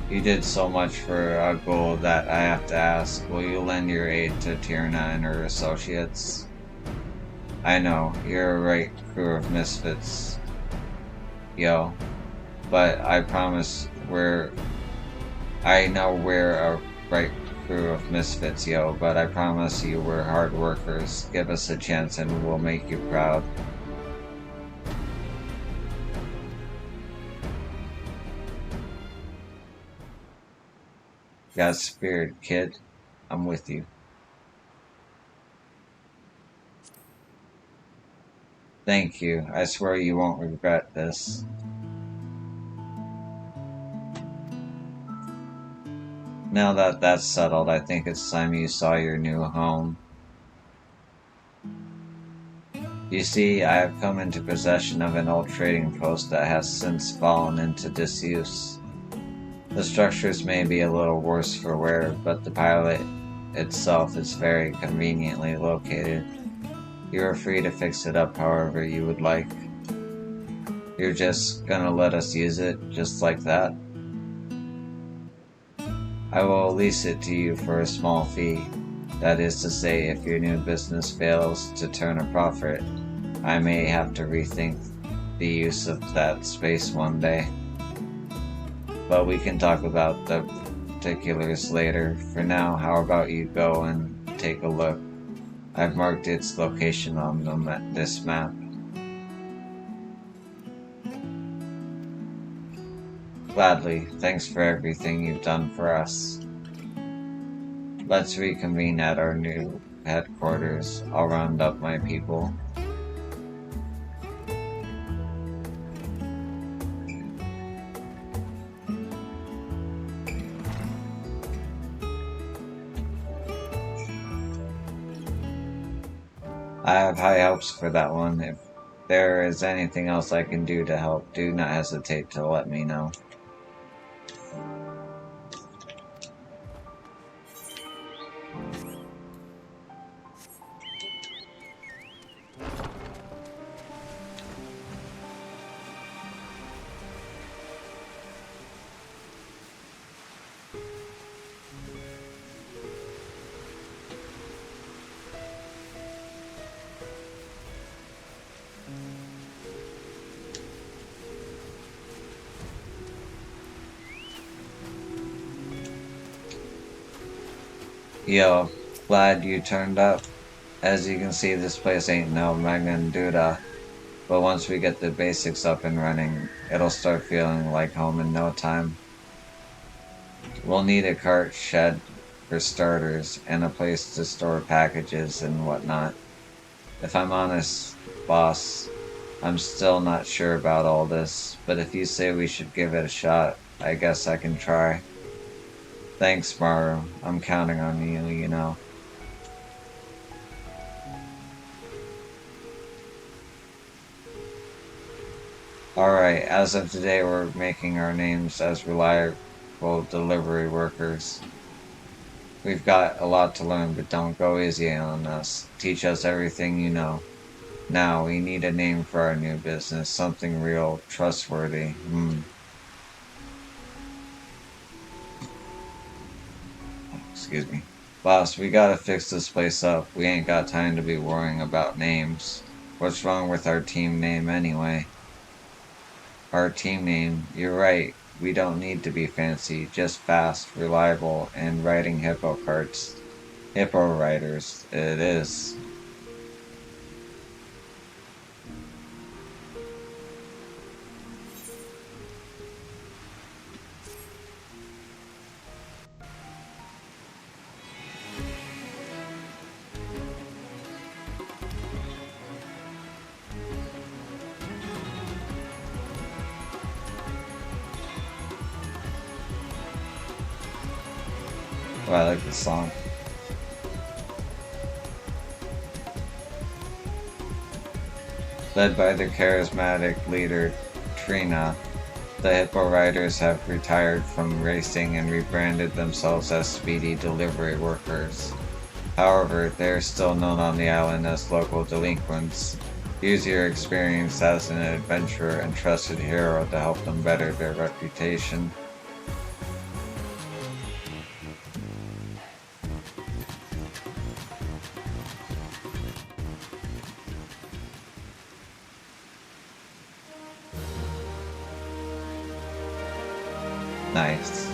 you did so much for a goal that I have to ask, will you lend your aid to Tirna and her associates? I know, you're a right crew of misfits, yo, but I promise I know we're a right crew of misfits, yo, but I promise you we're hard workers. Give us a chance and we'll make you proud. Got spirit, kid. I'm with you. Thank you. I swear you won't regret this. Now that that's settled, I think it's time you saw your new home. You see, I have come into possession of an old trading post that has since fallen into disuse. The structures may be a little worse for wear, but the pilot itself is very conveniently located. You are free to fix it up however you would like. You're just gonna let us use it just like that? I will lease it to you for a small fee. That is to say, if your new business fails to turn a profit, I may have to rethink the use of that space one day. But we can talk about the particulars later. For now, how about you go and take a look? I've marked its location on this map. Gladly, thanks for everything you've done for us. Let's reconvene at our new headquarters. I'll round up my people. I have high hopes for that one. If there is anything else I can do to help, do not hesitate to let me know. Yo, glad you turned up. As you can see, this place ain't no Megan Duda, but once we get the basics up and running, it'll start feeling like home in no time. We'll need a cart shed for starters, and a place to store packages and whatnot. If I'm honest, boss, I'm still not sure about all this, but if you say we should give it a shot, I guess I can try. Thanks, Maru. I'm counting on you, you know. Alright, as of today, we're making our names as reliable delivery workers. We've got a lot to learn, but don't go easy on us. Teach us everything you know. Now, we need a name for our new business, something real, trustworthy. Excuse me. Boss, we gotta fix this place up. We ain't got time to be worrying about names. What's wrong with our team name anyway? Our team name, you're right. We don't need to be fancy, just fast, reliable, and riding hippo carts. Hippo riders, it is. Oh, I like this song. Led by the charismatic leader, Trina, the Hippo Riders have retired from racing and rebranded themselves as speedy delivery workers. However, they are still known on the island as local delinquents. Use your experience as an adventurer and trusted hero to help them better their reputation. Nice.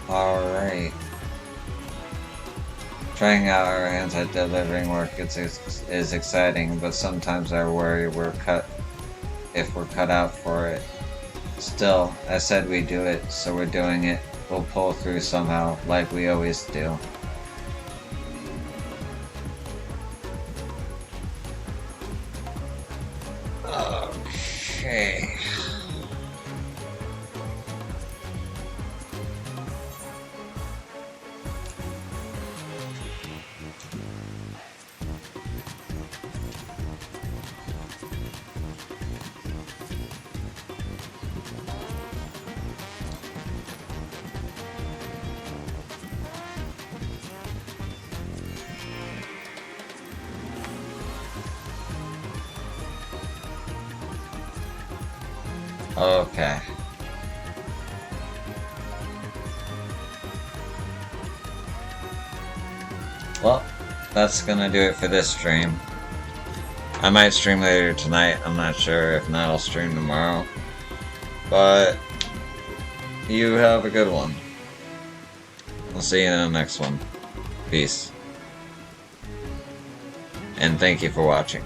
Alright. Trying out our hands at delivering work is exciting, but sometimes I worry if we're cut out for it. Still, I said we'd do it, so we're doing it. We'll pull through somehow, like we always do. Okay. Okay. Well, that's gonna do it for this stream. I might stream later tonight, I'm not sure. If not, I'll stream tomorrow. But you have a good one. I'll see you in the next one. Peace. And thank you for watching.